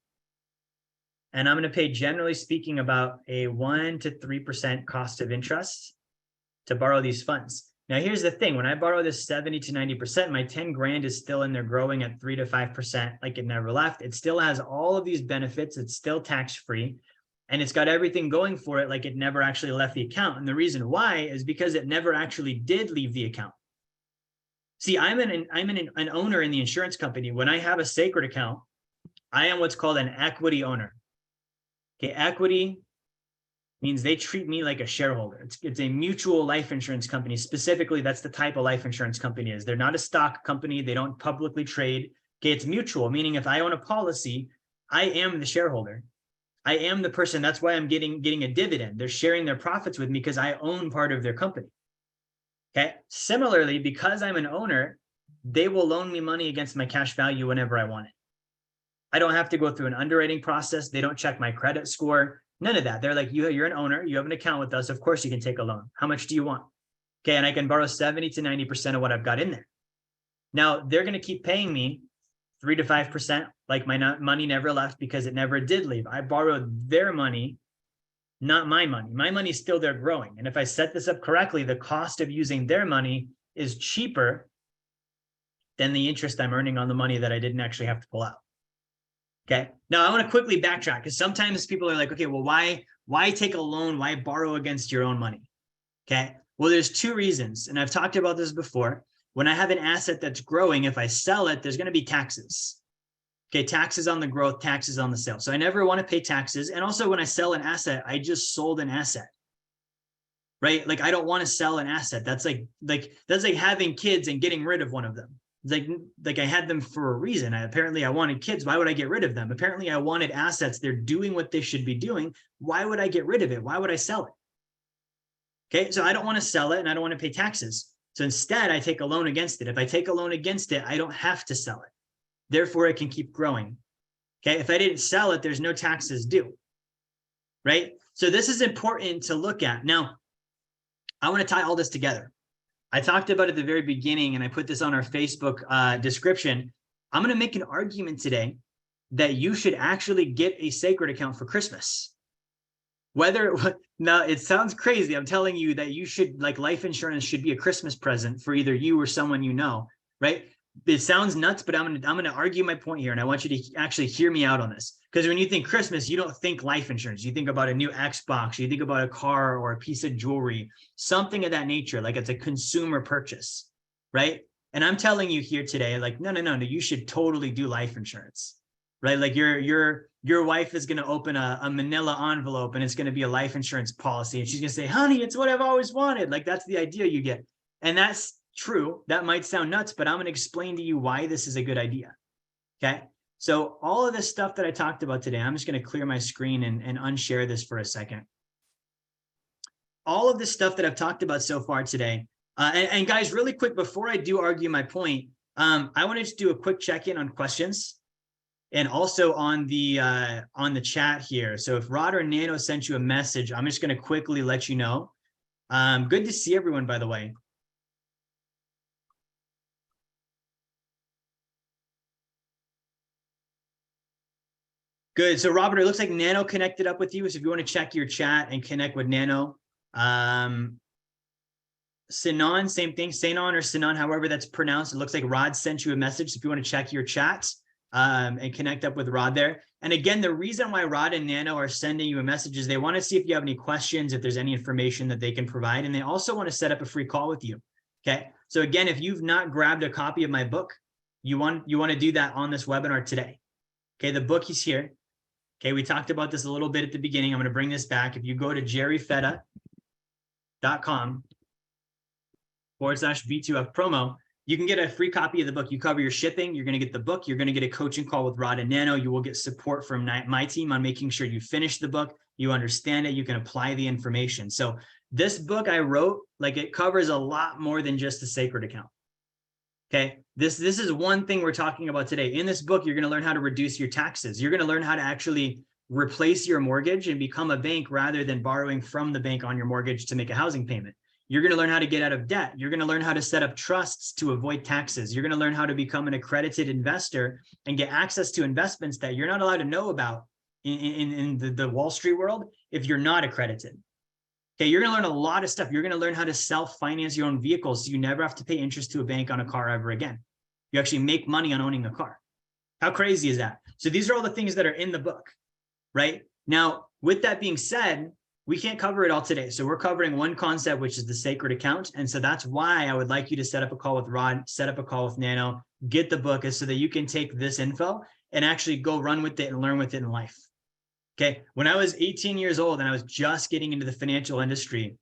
And I'm going to pay, generally speaking, about a 1 to 3% cost of interest to borrow these funds. Now, here's the thing. When I borrow this 70 to 90%, my 10 grand is still in there growing at 3 to 5%, like it never left. It still has all of these benefits. It's still tax-free. And it's got everything going for it like it never actually left the account. And the reason why is because it never actually did leave the account. See, I'm an owner in the insurance company. When I have a sacred account, I am what's called an equity owner. Okay, equity means they treat me like a shareholder. It's a mutual life insurance company. Specifically, that's the type of life insurance company is. They're not a stock company. They don't publicly trade. Okay, it's mutual, meaning if I own a policy, I am the shareholder. I am the person. That's why I'm getting a dividend. They're sharing their profits with me because I own part of their company. Okay. Similarly, because I'm an owner, they will loan me money against my cash value whenever I want it. I don't have to go through an underwriting process. They don't check my credit score. None of that. They're like, you're an owner. You have an account with us. Of course you can take a loan. How much do you want? Okay. And I can borrow 70 to 90% of what I've got in there. Now they're going to keep paying me 3 to 5%, like my money never left because it never did leave. I borrowed their money, not my money. My money is still there growing. And if I set this up correctly, the cost of using their money is cheaper than the interest I'm earning on the money that I didn't actually have to pull out. Okay. Now I want to quickly backtrack because sometimes people are like, okay, well, why take a loan? Why borrow against your own money? Okay. Well, there's 2 reasons. And I've talked about this before. When I have an asset that's growing, if I sell it, there's going to be taxes. Okay, taxes on the growth, taxes on the sale. So I never want to pay taxes. And also when I sell an asset, I just sold an asset, right? Like I don't want to sell an asset. That's like having kids and getting rid of one of them. It's like I had them for a reason. Apparently I wanted kids. Why would I get rid of them? Apparently I wanted assets. They're doing what they should be doing. Why would I get rid of it? Why would I sell it? Okay, so I don't want to sell it and I don't want to pay taxes. So instead, I take a loan against it. If I take a loan against it, I don't have to sell it. Therefore, it can keep growing. Okay, if I didn't sell it, there's no taxes due, right? So this is important to look at. Now, I want to tie all this together. I talked about it at the very beginning, and I put this on our Facebook description. I'm going to make an argument today that you should actually get a sacred account for Christmas. Now it sounds crazy. I'm telling you that you should, like, life insurance should be a Christmas present for either you or someone you know, right? It sounds nuts, but I'm gonna argue my point here, and I want you to actually hear me out on this. Because when you think Christmas, you don't think life insurance. You think about a new Xbox, you think about a car or a piece of jewelry, something of that nature, like it's a consumer purchase, right? And I'm telling you here today, like, no, you should totally do life insurance, right? Like your wife is going to open a manila envelope and it's going to be a life insurance policy. And she's going to say, honey, it's what I've always wanted. Like, that's the idea you get. And that's true. That might sound nuts, but I'm going to explain to you why this is a good idea. Okay. So all of this stuff that I talked about today, I'm just going to clear my screen and unshare this for a second. all of this stuff that I've talked about so far today. And guys, really quick, before I do argue my point, I wanted to do a quick check-in on questions and also on the chat here. So if Rod or Nano sent you a message, I'm just going to quickly let you know. Good to see everyone, by the way. Good. So Robert, it looks like Nano connected up with you. So if you want to check your chat and connect with Nano. Sinan, same thing. Sinan or Sinan, however that's pronounced. It looks like Rod sent you a message. So if you want to check your chat and connect up with Rod there. And again, the reason why Rod and Nano are sending you a message is they want to see if you have any questions, if there's any information that they can provide. And they also want to set up a free call with you. Okay. So again, if you've not grabbed a copy of my book, you want to do that on this webinar today. Okay. The book is here. Okay, we talked about this a little bit at the beginning. I'm going to bring this back. If you go to jerryfetta.com/B2F promo, you can get a free copy of the book. You cover your shipping. You're going to get the book. You're going to get a coaching call with Rod and Nano. You will get support from my team on making sure you finish the book, you understand it, you can apply the information. So this book I wrote, like it covers a lot more than just a sacred account. Okay, this is one thing we're talking about today. In this book, you're going to learn how to reduce your taxes. You're going to learn how to actually replace your mortgage and become a bank rather than borrowing from the bank on your mortgage to make a housing payment. You're going to learn how to get out of debt. You're going to learn how to set up trusts to avoid taxes. You're going to learn how to become an accredited investor and get access to investments that you're not allowed to know about in the Wall Street world if you're not accredited. Okay, you're going to learn a lot of stuff. You're going to learn how to self-finance your own vehicles so you never have to pay interest to a bank on a car ever again. You actually make money on owning a car. How crazy is that? So these are all the things that are in the book, right? Now, with that being said, we can't cover it all today. So we're covering one concept, which is the sacred account. And so that's why I would like you to set up a call with Rod, set up a call with Nano, get the book so that you can take this info and actually go run with it and learn with it in life. Okay, when I was 18 years old and I was just getting into the financial industry,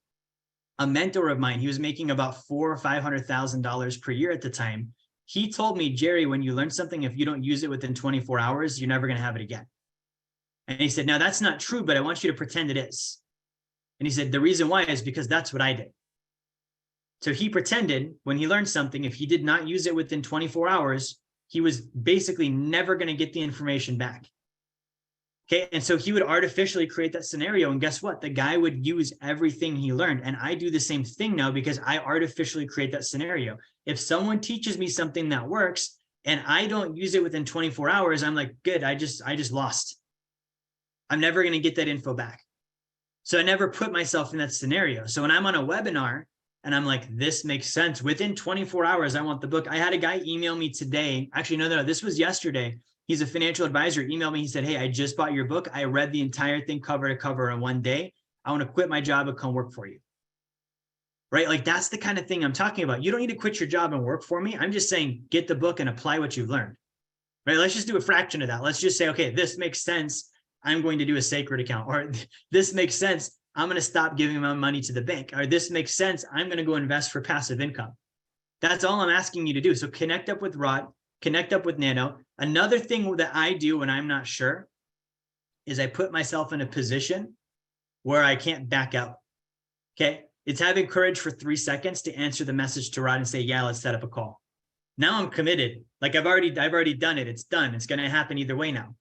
a mentor of mine, he was making about $400,000 or $500,000 per year at the time. He told me, Jerry, when you learn something, if you don't use it within 24 hours, you're never going to have it again. And he said, now that's not true, but I want you to pretend it is. And he said, the reason why is because that's what I did. So he pretended when he learned something, if he did not use it within 24 hours, he was basically never going to get the information back. Okay, and so he would artificially create that scenario. And guess what? The guy would use everything he learned. And I do the same thing now because I artificially create that scenario. If someone teaches me something that works and I don't use it within 24 hours, I'm like, good, I just lost. I'm never going to get that info back. So I never put myself in that scenario. So when I'm on a webinar and I'm like, this makes sense. Within 24 hours, I want the book. I had a guy email me today. Actually, no, this was yesterday. He's a financial advisor. Emailed me. He said, hey, I just bought your book. I read the entire thing cover to cover in one day. I want to quit my job and come work for you. Right? Like that's the kind of thing I'm talking about. You don't need to quit your job and work for me. I'm just saying, get the book and apply what you've learned. Right? Let's just do a fraction of that. Let's just say, okay, this makes sense. I'm going to do a sacred account, or this makes sense. I'm going to stop giving my money to the bank, or this makes sense. I'm going to go invest for passive income. That's all I'm asking you to do. So connect up with Rod, connect up with Nano. Another thing that I do when I'm not sure is I put myself in a position where I can't back out. Okay. It's having courage for 3 seconds to answer the message to Rod and say, yeah, let's set up a call. Now I'm committed. Like I've already done it. It's done. It's going to happen either way now.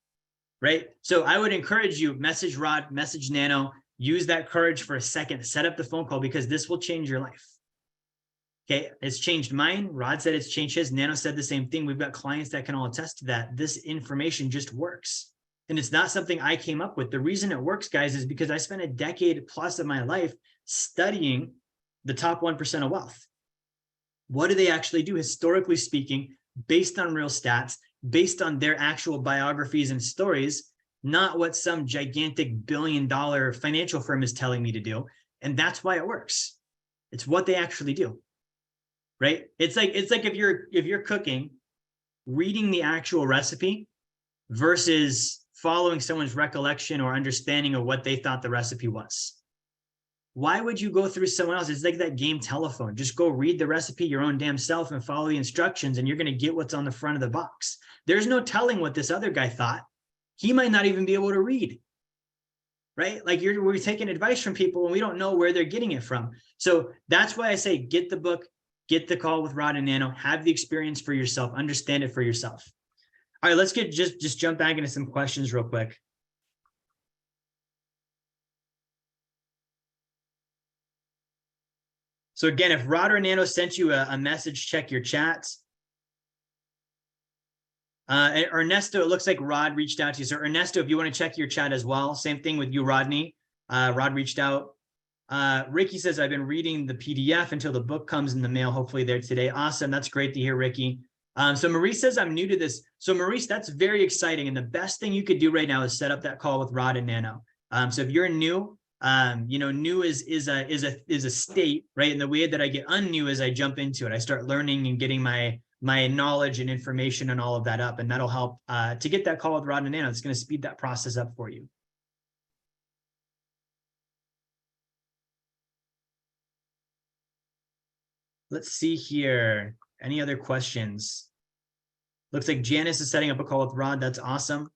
Right. So I would encourage you, message Rod, message Nano, use that courage for a second, set up the phone call because this will change your life. Okay. It's changed mine. Rod said it's changed his. Nano said the same thing. We've got clients that can all attest to that. This information just works. And it's not something I came up with. The reason it works, guys, is because I spent a decade plus of my life studying the top 1% of wealth. What do they actually do? Historically speaking, based on real stats, based on their actual biographies and stories, not what some gigantic billion-dollar financial firm is telling me to do. And that's why it works. It's what they actually do, right? It's like if you're cooking, reading the actual recipe versus following someone's recollection or understanding of what they thought the recipe was. Why would you go through someone else? It's like that game Telephone. Just go read the recipe your own damn self and follow the instructions, and you're going to get what's on the front of the box. There's no telling what this other guy thought. He might not even be able to read. right? Like we're taking advice from people and we don't know where they're getting it from. So that's why I say, get the book, get the call with Rod and Nano, have the experience for yourself, understand it for yourself. All right, let's just jump back into some questions real quick. So again, if Rod or Nano sent you a message, check your chats. Ernesto, it looks like Rod reached out to you. So Ernesto, if you want to check your chat as well, same thing with you, Rodney. Rod reached out. Ricky says, I've been reading the PDF until the book comes in the mail, hopefully there today. Awesome. That's great to hear, Ricky. So Maurice says, I'm new to this. So Maurice, that's very exciting. And the best thing you could do right now is set up that call with Rod and Nano. So if you're new, new is a state, right? And the way that I get unnew is I jump into it. I start learning and getting my knowledge and information and all of that up. And that'll help to get that call with Rod and Nano. It's going to speed that process up for you. Let's see here. Any other questions? Looks like Janice is setting up a call with Rod. That's awesome.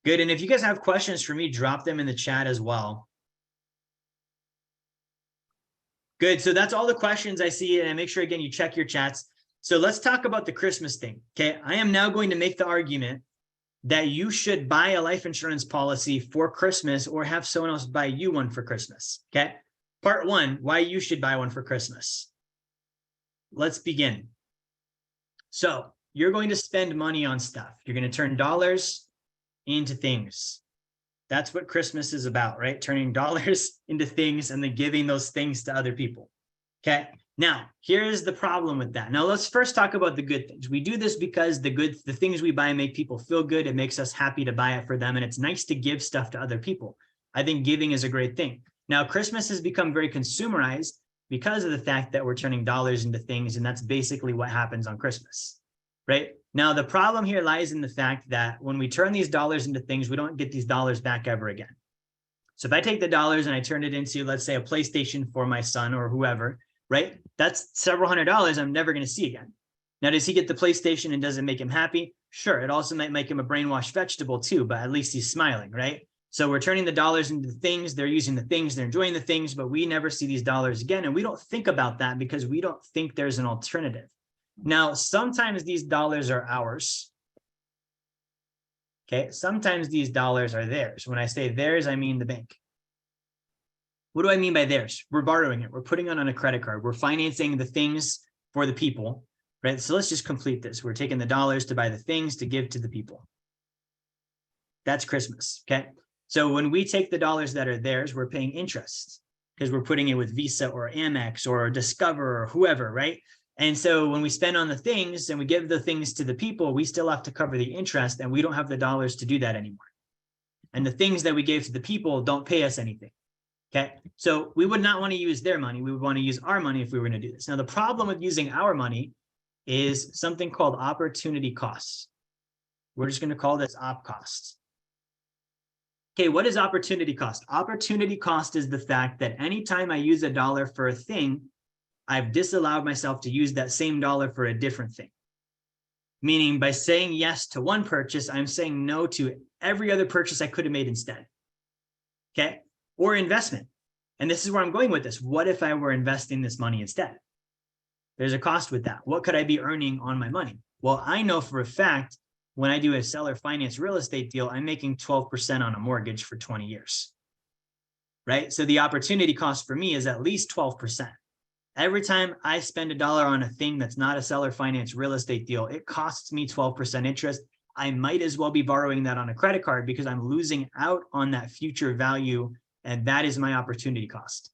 Good. And if you guys have questions for me, drop them in the chat as well. Good. So that's all the questions I see. And make sure, again, you check your chats. So let's talk about the Christmas thing. Okay. I am now going to make the argument that you should buy a life insurance policy for Christmas or have someone else buy you one for Christmas. Okay. Part one, why you should buy one for Christmas. Let's begin. So you're going to spend money on stuff. You're going to turn dollars into things. That's what Christmas is about, right? Turning dollars into things and then giving those things to other people. Okay. Now, here's the problem with that. Now, let's first talk about the good things. We do this because the things we buy make people feel good. It makes us happy to buy it for them. And it's nice to give stuff to other people. I think giving is a great thing. Now, Christmas has become very consumerized because of the fact that we're turning dollars into things. And that's basically what happens on Christmas, right? Now, the problem here lies in the fact that when we turn these dollars into things, we don't get these dollars back ever again. So if I take the dollars and I turn it into, let's say, a PlayStation for my son or whoever, right? That's several $100s I'm never going to see again. Now, does he get the PlayStation and does it make him happy? Sure. It also might make him a brainwashed vegetable too, but at least he's smiling, right? So we're turning the dollars into things. They're using the things. They're enjoying the things, but we never see these dollars again. And we don't think about that because we don't think there's an alternative. Now, sometimes these dollars are ours. Okay. Sometimes these dollars are theirs. When I say theirs, I mean the bank. What do I mean by theirs? We're borrowing it. We're putting it on a credit card. We're financing the things for the people, right? So let's just complete this. We're taking the dollars to buy the things to give to the people. That's Christmas, okay? So when we take the dollars that are theirs, we're paying interest because we're putting it with Visa or Amex or Discover or whoever, right? And so when we spend on the things and we give the things to the people, we still have to cover the interest and we don't have the dollars to do that anymore. And the things that we gave to the people don't pay us anything. Okay, so we would not want to use their money. We would want to use our money if we were going to do this. Now, the problem with using our money is something called opportunity costs. We're just going to call this op costs. Okay, what is opportunity cost? Opportunity cost is the fact that anytime I use a dollar for a thing, I've disallowed myself to use that same dollar for a different thing. Meaning by saying yes to one purchase, I'm saying no to every other purchase I could have made instead. Okay. Or investment. And this is where I'm going with this. What if I were investing this money instead? There's a cost with that. What could I be earning on my money? Well, I know for a fact, when I do a seller finance real estate deal, I'm making 12% on a mortgage for 20 years, right? So the opportunity cost for me is at least 12%. Every time I spend a dollar on a thing that's not a seller finance real estate deal, it costs me 12% interest. I might as well be borrowing that on a credit card because I'm losing out on that future value. And that is my opportunity cost.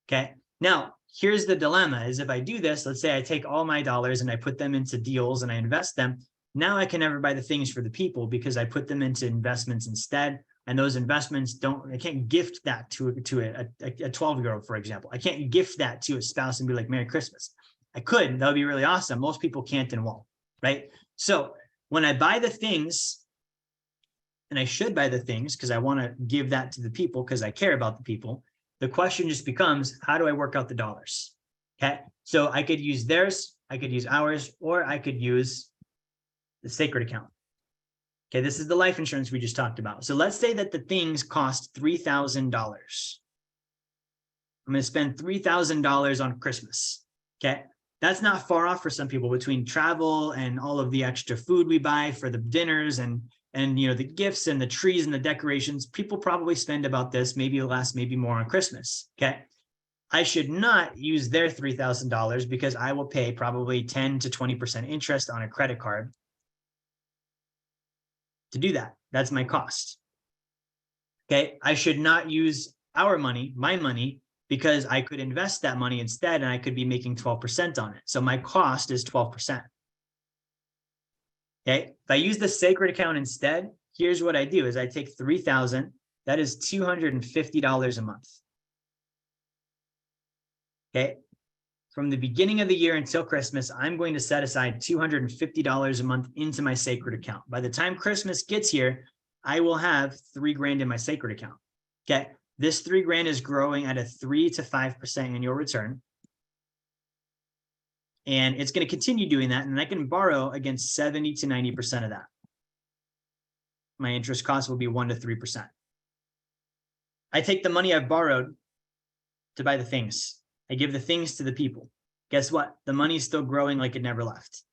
Okay. Now, here's the dilemma is if I do this, let's say I take all my dollars and I put them into deals and I invest them. Now I can never buy the things for the people because I put them into investments instead. And those investments I can't gift that to a 12-year-old, for example. I can't gift that to a spouse and be like, Merry Christmas. I could, that would be really awesome. Most people can't and won't, right? So when I buy the things, and I should buy the things because I want to give that to the people because I care about the people. The question just becomes, how do I work out the dollars? Okay. So I could use theirs, I could use ours, or I could use the sacred account. Okay, this is the life insurance we just talked about. So let's say that the things cost $3,000. I'm going to spend $3,000 on Christmas. Okay, that's not far off for some people between travel and all of the extra food we buy for the dinners and the gifts and the trees and the decorations. People probably spend about this, maybe less, maybe more on Christmas. Okay, I should not use their $3,000 because I will pay probably 10 to 20% interest on a credit card to do that. That's my cost. Okay, I should not use our money, my money, because I could invest that money instead and I could be making 12% on it. So my cost is 12%. Okay, if I use the sacred account instead, here's what I do is I take 3,000, that is $250 a month. Okay, from the beginning of the year until Christmas, I'm going to set aside $250 a month into my sacred account. By the time Christmas gets here, I will have $3,000 in my sacred account. Okay, this $3,000 is growing at a 3 to 5% annual return. And it's going to continue doing that. And I can borrow against 70 to 90% of that. My interest cost will be 1 to 3%. I take the money I've borrowed to buy the things. I give the things to the people. Guess what? The money is still growing like it never left.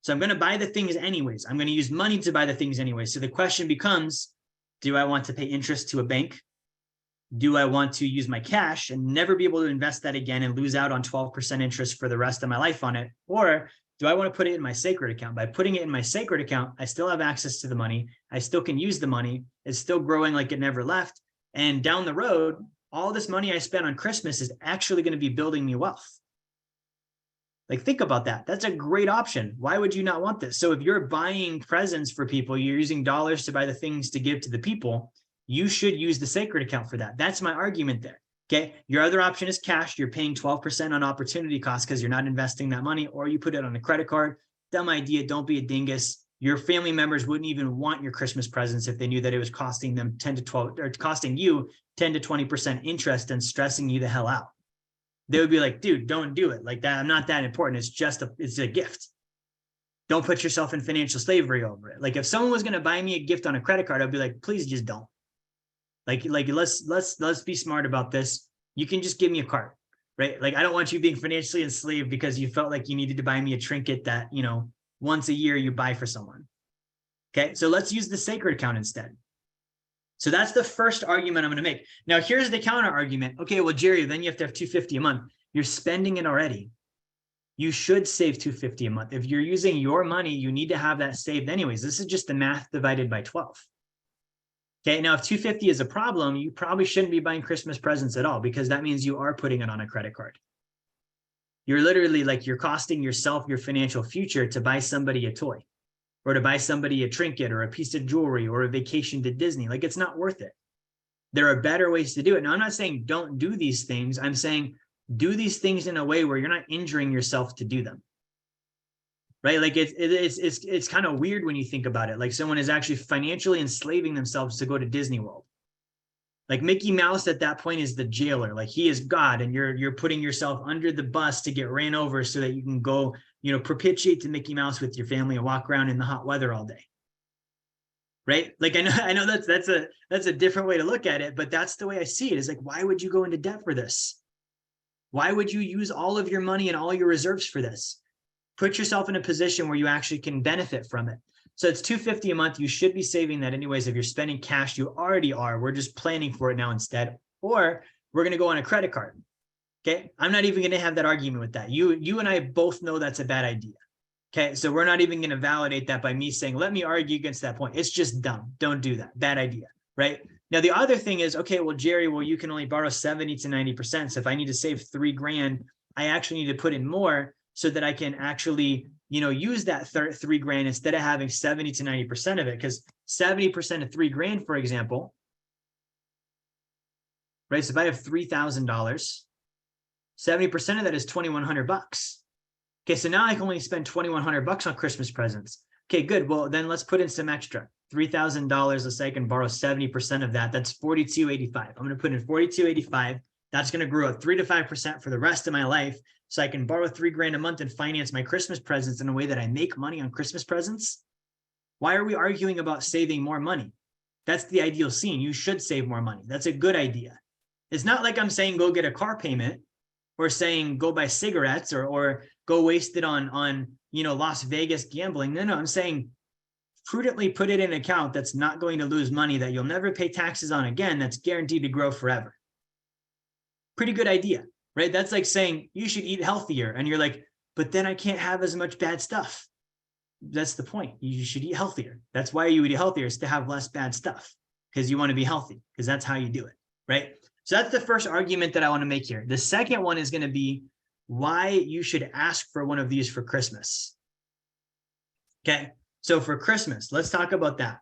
So I'm going to buy the things anyways. I'm going to use money to buy the things anyways. So the question becomes, do I want to pay interest to a bank? Do I want to use my cash and never be able to invest that again and lose out on 12% interest for the rest of my life on it? Or do I want to put it in my sacred account? By putting it in my sacred account, I still have access to the money. I still can use the money. It's still growing like it never left. And down the road, all this money I spent on Christmas is actually going to be building me wealth. Like, think about that. That's a great option. Why would you not want this? So if you're buying presents for people, you're using dollars to buy the things to give to the people, you should use the sacred account for that. That's my argument there. Okay. Your other option is cash. You're paying 12% on opportunity costs because you're not investing that money, or you put it on a credit card. Dumb idea. Don't be a dingus. Your family members wouldn't even want your Christmas presents if they knew that it was costing them 10 to 12 or costing you 10 to 20% interest and stressing you the hell out. They would be like, dude, don't do it like that. I'm not that important. It's a gift. Don't put yourself in financial slavery over it. Like, if someone was going to buy me a gift on a credit card, I'd be like, please just don't. Like let's be smart about this. You can just give me a card, right? Like, I don't want you being financially enslaved because you felt like you needed to buy me a trinket that, once a year you buy for someone. Okay. So let's use the sacred account instead. So that's the first argument I'm going to make. Now, here's the counter argument. Okay, well, Jerry, then you have to have $250 a month. You're spending it already. You should save $250 a month. If you're using your money, you need to have that saved anyways. This is just the math divided by 12. Okay, now if $250 is a problem, you probably shouldn't be buying Christmas presents at all, because that means you are putting it on a credit card. You're literally you're costing yourself your financial future to buy somebody a toy, or to buy somebody a trinket or a piece of jewelry or a vacation to Disney. Like, it's not worth it. There are better ways to do it. Now, I'm not saying don't do these things. I'm saying do these things in a way where you're not injuring yourself to do them. Right? Like, it's kind of weird when you think about it. Like, someone is actually financially enslaving themselves to go to Disney World. Like, Mickey Mouse at that point is the jailer. Like, he is God, and you're putting yourself under the bus to get ran over so that you can go, propitiate to Mickey Mouse with your family and walk around in the hot weather all day. Right? Like, I know that's a different way to look at it, but that's the way I see it. Is like, why would you go into debt for this? Why would you use all of your money and all your reserves for this? Put yourself in a position where you actually can benefit from it. So it's $250 a month. You should be saving that anyways. If you're spending cash, you already are. We're just planning for it now instead. Or we're going to go on a credit card. Okay. I'm not even going to have that argument with that. You and I both know that's a bad idea. Okay. So we're not even going to validate that by me saying, let me argue against that point. It's just dumb. Don't do that. Bad idea. Right. Now, the other thing is, okay, well, Jerry, you can only borrow 70 to 90%. So if I need to save $3,000, I actually need to put in more so that I can actually, use that $3,000 instead of having 70 to 90% of it. Because 70% of $3,000, for example, right? So if I have $3,000, 70% of that is $2,100. Okay, so now I can only spend $2,100 on Christmas presents. Okay, good. Well, then let's put in some extra $3,000. Let's say I can borrow 70% of that. That's $4,285. I'm going to put in $4,285. That's going to grow at 3 to 5% for the rest of my life. so I can borrow $3,000 a month and finance my Christmas presents in a way that I make money on Christmas presents? Why are we arguing about saving more money? That's the ideal scene. You should save more money. That's a good idea. It's not like I'm saying go get a car payment or saying go buy cigarettes or go waste it on Las Vegas gambling. No, I'm saying prudently put it in an account that's not going to lose money, that you'll never pay taxes on again, that's guaranteed to grow forever. Pretty good idea, right? That's like saying you should eat healthier. And you're like, but then I can't have as much bad stuff. That's the point. You should eat healthier. That's why you eat healthier, is to have less bad stuff, because you want to be healthy, because that's how you do it, right? So that's the first argument that I want to make here. The second one is going to be why you should ask for one of these for Christmas. Okay, so for Christmas, let's talk about that.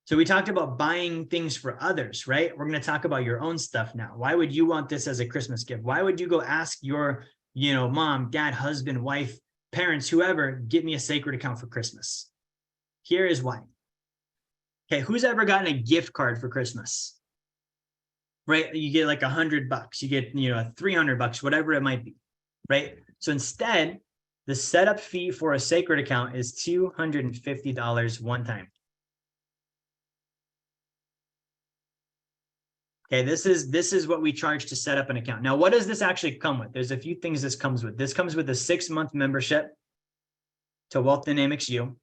So we talked about buying things for others, right? We're going to talk about your own stuff now. Why would you want this as a Christmas gift? Why would you go ask your, mom, dad, husband, wife, parents, whoever, get me a sacred account for Christmas? Here is why. Okay, who's ever gotten a gift card for Christmas? Right? You get like $100, you get, $300, whatever it might be, right? So instead, the setup fee for a sacred account is $250 one time. Okay, this is what we charge to set up an account. Now, what does this actually come with? There's a few things this comes with. This comes with a 6-month membership to Wealth Dynamics U.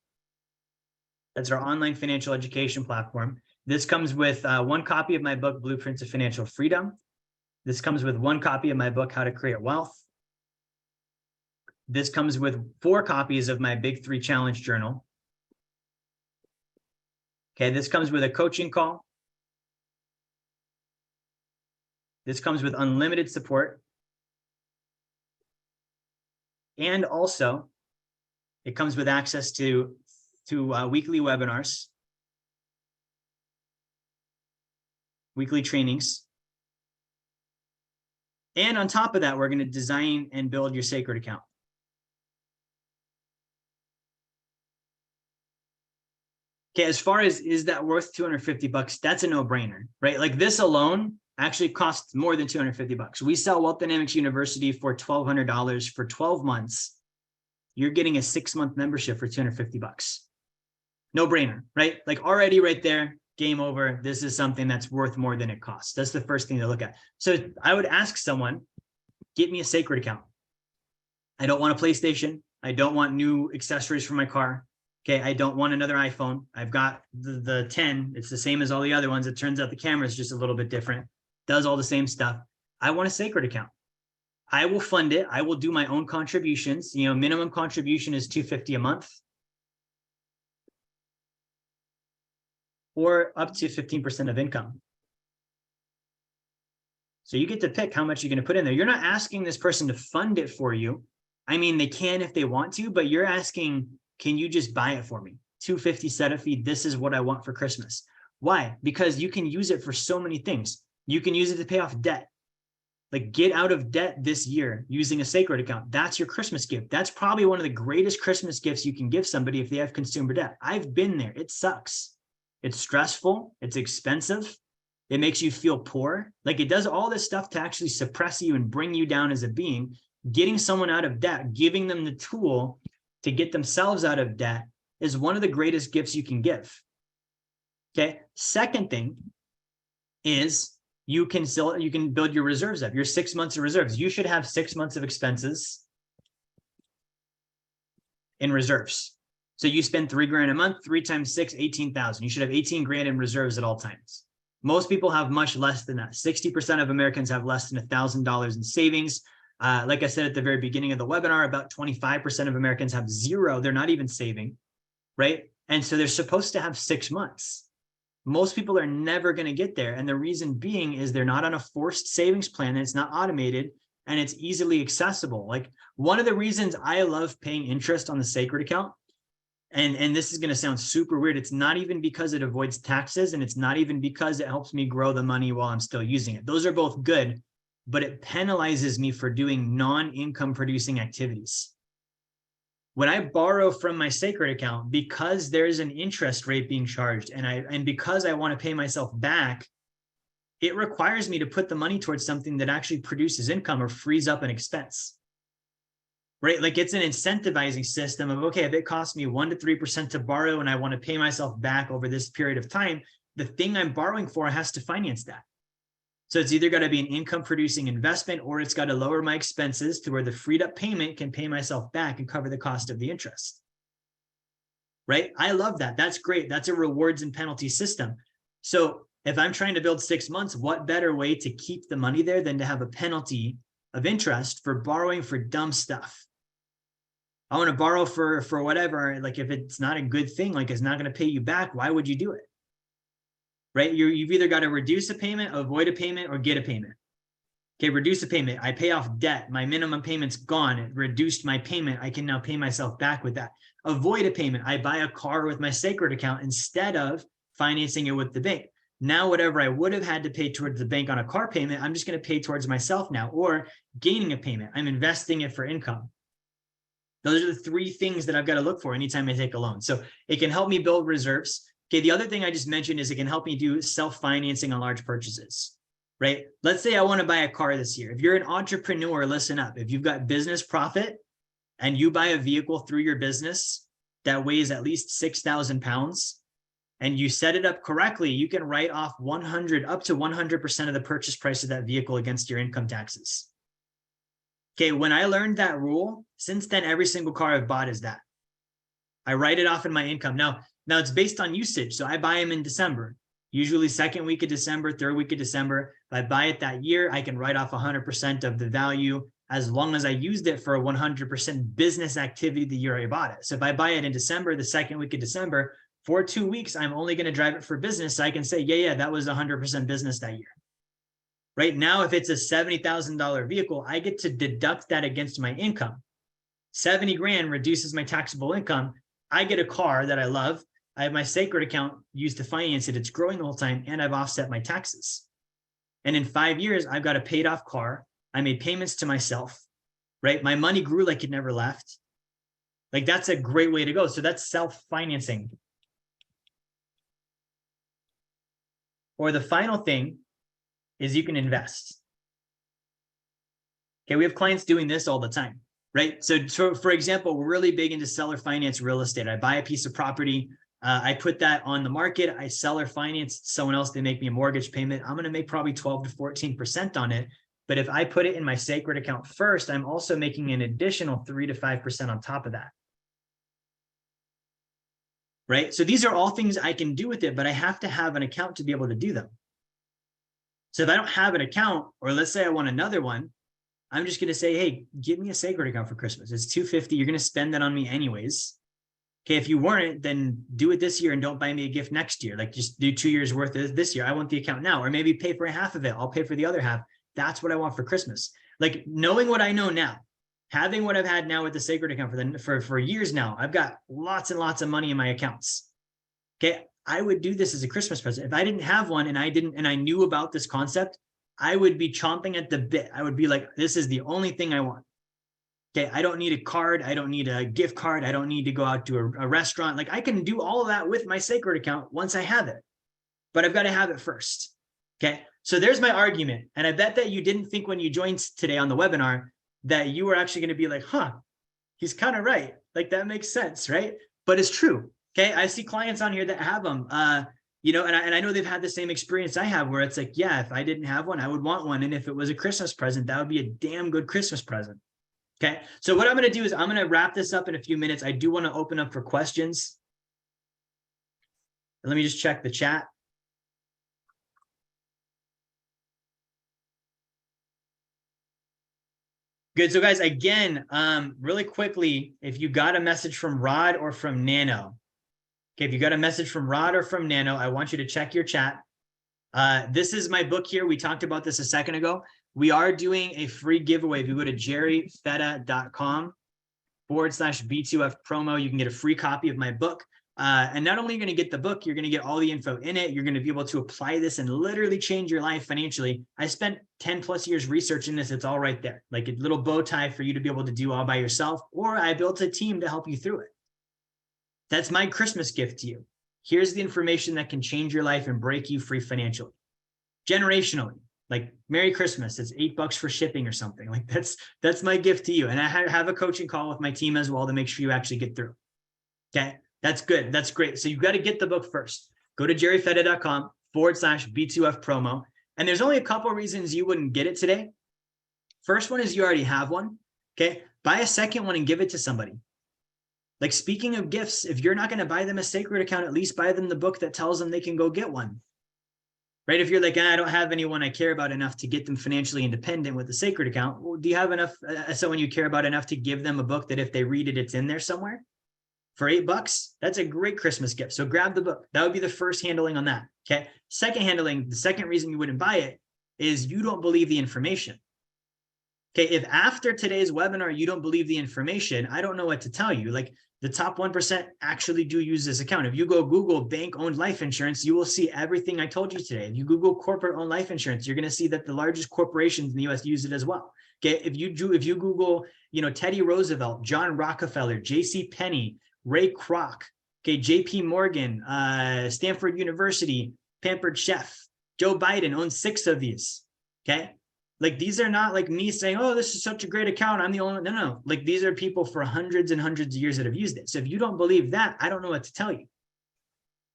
That's our online financial education platform. This comes with 1 copy of my book, Blueprints of Financial Freedom. This comes with 1 copy of my book, How to Create Wealth. This comes with 4 copies of my Big 3 Challenge Journal. Okay, this comes with a coaching call. This comes with unlimited support. And also, it comes with access to weekly webinars, weekly trainings. And on top of that, we're going to design and build your sacred account. Okay, as far as is that worth $250, that's a no-brainer, right? Like this alone actually costs more than $250. We sell Wealth Dynamics University for $1,200 for 12 months. You're getting a 6-month membership for $250. No brainer, right? Like already right there, game over. This is something that's worth more than it costs. That's the first thing to look at. So I would ask someone, get me a sacred account. I don't want a PlayStation. I don't want new accessories for my car. Okay, I don't want another iPhone. I've got the 10. It's the same as all the other ones. It turns out the camera is just a little bit different. Does all the same stuff. I want a sacred account. I will fund it. I will do my own contributions. Minimum contribution is $250 a month, or up to 15% of income. So you get to pick how much you're going to put in there. You're not asking this person to fund it for you. I mean, they can if they want to, but you're asking, can you just buy it for me? $250 setup fee. This is what I want for Christmas. Why? Because you can use it for so many things. You can use it to pay off debt. Like get out of debt this year using a sacred account. That's your Christmas gift. That's probably one of the greatest Christmas gifts you can give somebody if they have consumer debt. I've been there. It sucks. It's stressful. It's expensive. It makes you feel poor. Like it does all this stuff to actually suppress you and bring you down as a being. Getting someone out of debt, giving them the tool to get themselves out of debt is one of the greatest gifts you can give. Okay. Second thing is you can build your reserves up, your 6 months of reserves. You should have 6 months of expenses in reserves. So you spend $3,000 a month, 3 times 6, 18,000. You should have 18 grand in reserves at all times. Most people have much less than that. 60% of Americans have less than $1,000 in savings. Like I said at the very beginning of the webinar, about 25% of Americans have zero. They're not even saving, right? And so they're supposed to have 6 months. Most people are never going to get there. And the reason being is they're not on a forced savings plan, and it's not automated, and it's easily accessible. Like one of the reasons I love paying interest on the sacred account, and this is going to sound super weird, it's not even because it avoids taxes, and it's not even because it helps me grow the money while I'm still using it. Those are both good, but it penalizes me for doing non-income producing activities. When I borrow from my sacred account, because there's an interest rate being charged, and because I want to pay myself back, it requires me to put the money towards something that actually produces income or frees up an expense. right? Like it's an incentivizing system of, okay, if it costs me 1 to 3% to borrow and I want to pay myself back over this period of time, the thing I'm borrowing for has to finance that. So it's either got to be an income producing investment, or it's got to lower my expenses to where the freed up payment can pay myself back and cover the cost of the interest. Right? I love that. That's great. That's a rewards and penalty system. So if I'm trying to build 6 months, what better way to keep the money there than to have a penalty of interest for borrowing for dumb stuff? I want to borrow for whatever, like if it's not a good thing, like it's not going to pay you back, why would you do it? Right? You've either got to reduce a payment, avoid a payment, or get a payment. Okay, reduce a payment. I pay off debt. My minimum payment's gone. It reduced my payment. I can now pay myself back with that. Avoid a payment. I buy a car with my Sacred account instead of financing it with the bank. Now, whatever I would have had to pay towards the bank on a car payment, I'm just going to pay towards myself now. Or gaining a payment. I'm investing it for income. Those are the 3 things that I've got to look for anytime I take a loan. So it can help me build reserves. Okay, the other thing I just mentioned is it can help me do self-financing on large purchases, right? Let's say I want to buy a car this year. If you're an entrepreneur, listen up. If you've got business profit and you buy a vehicle through your business that weighs at least 6,000 pounds and you set it up correctly, you can write off up to 100% of the purchase price of that vehicle against your income taxes. Okay, when I learned that rule, since then, every single car I've bought is that. I write it off in my income. Now it's based on usage. So I buy them in December, usually 2nd week of December, 3rd week of December. If I buy it that year, I can write off 100% of the value as long as I used it for a 100% business activity the year I bought it. So if I buy it in December, the 2nd week of December, for 2 weeks, I'm only going to drive it for business. So I can say, yeah, that was 100% business that year. Right now, if it's a $70,000 vehicle, I get to deduct that against my income. 70 grand reduces my taxable income. I get a car that I love. I have my Sacred account used to finance it. It's growing the whole time, and I've offset my taxes. And in 5 years, I've got a paid off car. I made payments to myself, right? My money grew like it never left. Like that's a great way to go. So that's self-financing. Or the final thing is you can invest. Okay, we have clients doing this all the time, right? So for example, we're really big into seller finance real estate. I buy a piece of property. I put that on the market. I seller finance someone else. They make me a mortgage payment. I'm going to make probably 12 to 14% on it. But if I put it in my Sacred account first, I'm also making an additional 3 to 5% on top of that. Right? So these are all things I can do with it, but I have to have an account to be able to do them. So if I don't have an account, or let's say I want another one, I'm just going to say, hey, give me a Sacred account for Christmas. It's $250. You're going to spend that on me anyways. Okay, if you weren't, then do it this year and don't buy me a gift next year. Like just do 2 years worth of this year. I want the account now, or maybe pay for half of it. I'll pay for the other half. That's what I want for Christmas. Like knowing what I know now, having what I've had now with the Sacred account for years now, I've got lots and lots of money in my accounts. Okay, I would do this as a Christmas present. If I didn't have one and I knew about this concept, I would be chomping at the bit. I would be like, this is the only thing I want. Okay, I don't need a card. I don't need a gift card. I don't need to go out to a restaurant. Like I can do all of that with my Sacred account once I have it, but I've got to have it first. Okay, so there's my argument. And I bet that you didn't think when you joined today on the webinar that you were actually going to be like, huh, he's kind of right. Like that makes sense, right? But it's true. Okay, I see clients on here that have them, you know, and I know they've had the same experience I have where it's like, yeah, if I didn't have one, I would want one. And if it was a Christmas present, that would be a damn good Christmas present. Okay, so what I'm going to do is I'm going to wrap this up in a few minutes. I do want to open up for questions. Let me just check the chat. Good. So guys, again, really quickly, if you got a message from Rod or from Nano, okay, if you got a message from Rod or from Nano, I want you to check your chat. This is my book here. We talked about this a second ago. We are doing a free giveaway. If you go to jerryfetta.com/B2F promo, you can get a free copy of my book. And not only are you going to get the book, you're going to get all the info in it. You're going to be able to apply this and literally change your life financially. I spent 10 plus years researching this. It's all right there, like a little bow tie for you to be able to do all by yourself, or I built a team to help you through it. That's my Christmas gift to you. Here's the information that can change your life and break you free financially, generationally. Like Merry Christmas. It's $8 for shipping or something. Like that's my gift to you. And I have a coaching call with my team as well to make sure you actually get through. Okay. That's good. That's great. So you've got to get the book first. Go to jerryfetta.com/B2F promo. And there's only a couple of reasons you wouldn't get it today. First one is you already have one. Okay. Buy a second one and give it to somebody. Like speaking of gifts, if you're not going to buy them a sacred account, at least buy them the book that tells them they can go get one. Right? If you're like, I don't have anyone I care about enough to get them financially independent with a sacred account. Well, do you have enough, someone you care about enough to give them a book that if they read it, it's in there somewhere for $8? That's a great Christmas gift. So grab the book. That would be the first handling on that. Okay. Second handling, the second reason you wouldn't buy it is you don't believe the information. Okay. If after today's webinar, you don't believe the information, I don't know what to tell you. Like the top 1% actually do use this account. If you go Google bank-owned life insurance, you will see everything I told you today. If you Google corporate-owned life insurance, you're going to see that the largest corporations in the US use it as well. Okay. If you Google, Teddy Roosevelt, John Rockefeller, J.C. Penney, Ray Kroc, okay, J.P. Morgan, Stanford University, Pampered Chef, Joe Biden owns 6 of these. Okay. Like these are not like me saying, oh, this is such a great account, I'm the only one. No. Like these are people for hundreds and hundreds of years that have used it. So if you don't believe that, I don't know what to tell you.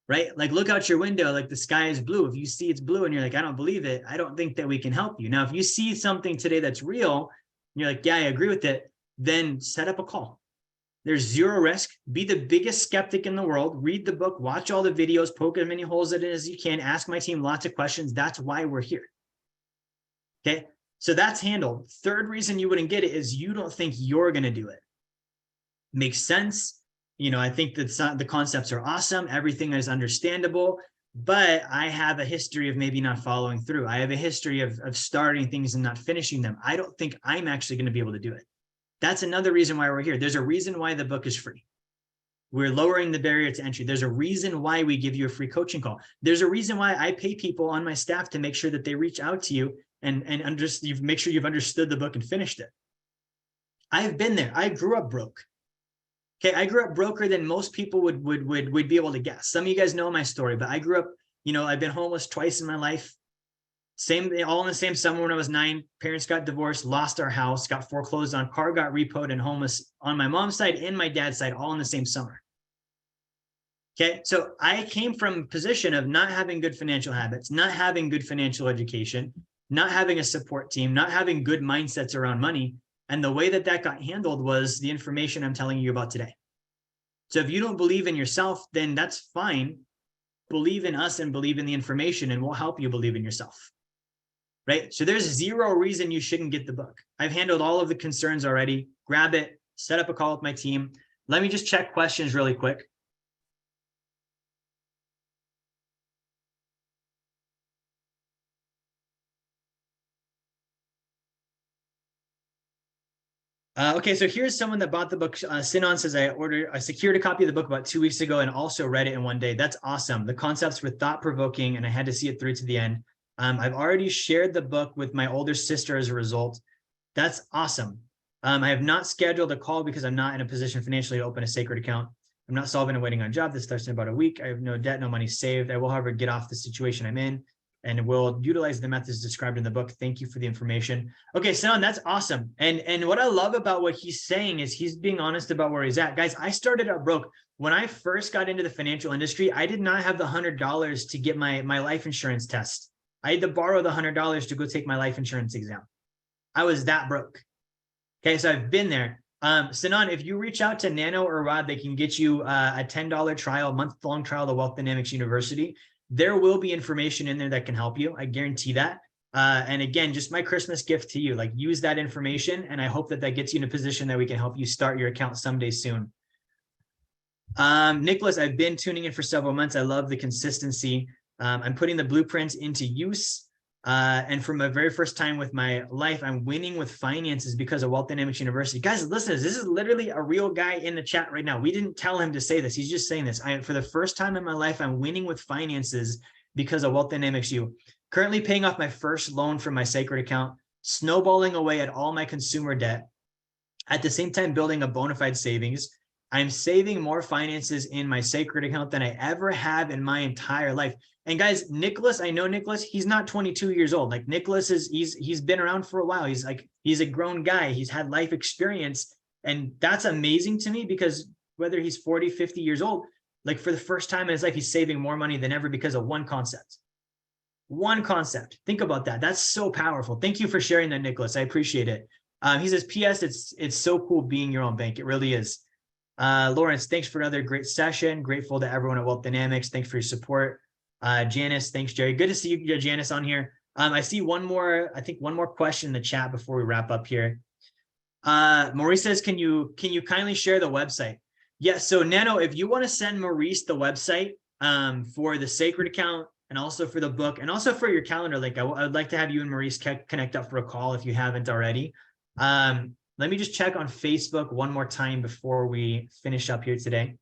Right? Like look out your window, like the sky is blue. If you see it's blue and you're like, I don't believe it, I don't think that we can help you. Now, if you see something today that's real, and you're like, yeah, I agree with it, then set up a call. There's zero risk. Be the biggest skeptic in the world. Read the book, watch all the videos, poke as many holes in it as you can, ask my team lots of questions. That's why we're here. Okay, so that's handled. Third reason you wouldn't get it is you don't think you're going to do it. Makes sense. I think that the concepts are awesome. Everything is understandable, but I have a history of maybe not following through. I have a history of starting things and not finishing them. I don't think I'm actually going to be able to do it. That's another reason why we're here. There's a reason why the book is free. We're lowering the barrier to entry. There's a reason why we give you a free coaching call. There's a reason why I pay people on my staff to make sure that they reach out to you and you make sure you've understood the book and finished it. I've been there. I grew up broke. Okay, I grew up broker than most people would be able to guess. Some of you guys know my story, but I grew up, I've been homeless twice in my life. All in the same summer when I was 9. Parents got divorced, lost our house, got foreclosed on, car got repoed, and homeless on my mom's side and my dad's side, all in the same summer. Okay, so I came from a position of not having good financial habits, not having good financial education, not having a support team, not having good mindsets around money. And the way that got handled was the information I'm telling you about today. So if you don't believe in yourself, then that's fine. Believe in us and believe in the information, and we'll help you believe in yourself. Right? So there's zero reason you shouldn't get the book. I've handled all of the concerns already. Grab it, set up a call with my team. Let me just check questions really quick. Okay, so here's someone that bought the book. Sinan says, I secured a copy of the book about 2 weeks ago and also read it in one day. That's awesome. The concepts were thought-provoking and I had to see it through to the end. I've already shared the book with my older sister as a result. That's awesome. I have not scheduled a call because I'm not in a position financially to open a sacred account. I'm not solving and waiting on a job. This starts in about a week. I have no debt, no money saved. I will, however, get off the situation I'm in and will utilize the methods described in the book. Thank you for the information. Okay, Sinan, that's awesome. And what I love about what he's saying is he's being honest about where he's at. Guys, I started out broke. When I first got into the financial industry, I did not have the $100 to get my life insurance test. I had to borrow the $100 to go take my life insurance exam. I was that broke. Okay, so I've been there. Sinan, if you reach out to Nano or Rod, they can get you a $10 trial, month-long trial to Wealth Dynamics University. There will be information in there that can help you. I guarantee that. And again, just my Christmas gift to you, like use that information. And I hope that gets you in a position that we can help you start your account someday soon. Nicholas, I've been tuning in for several months. I love the consistency. I'm putting the blueprints into use. And from my very first time with my life, I'm winning with finances because of Wealth Dynamics University. Guys, listen, this is literally a real guy in the chat right now. We didn't tell him to say this. He's just saying this. For the first time in my life, I'm winning with finances because of Wealth Dynamics U. Currently paying off my first loan from my sacred account, snowballing away at all my consumer debt, at the same time building a bona fide savings, I'm saving more finances in my sacred account than I ever have in my entire life. And guys, Nicholas, I know Nicholas, he's not 22 years old. Like Nicholas he's been around for a while. He's a grown guy. He's had life experience. And that's amazing to me because whether he's 40, 50 years old, like for the first time in his life, he's saving more money than ever because of one concept. One concept. Think about that. That's so powerful. Thank you for sharing that, Nicholas. I appreciate it. He says, P.S. It's so cool being your own bank. It really is. Lawrence, thanks for another great session. Grateful to everyone at Wealth Dynamics. Thanks for your support. Janice, thanks, Jerry. Good to see you, Janice, on here. I see one more question in the chat before we wrap up here. Maurice says, can you kindly share the website? Yes. So Nano, if you want to send Maurice the website for the sacred account and also for the book and also for your calendar link, I would like to have you and Maurice connect up for a call if you haven't already. Let me just check on Facebook one more time before we finish up here today.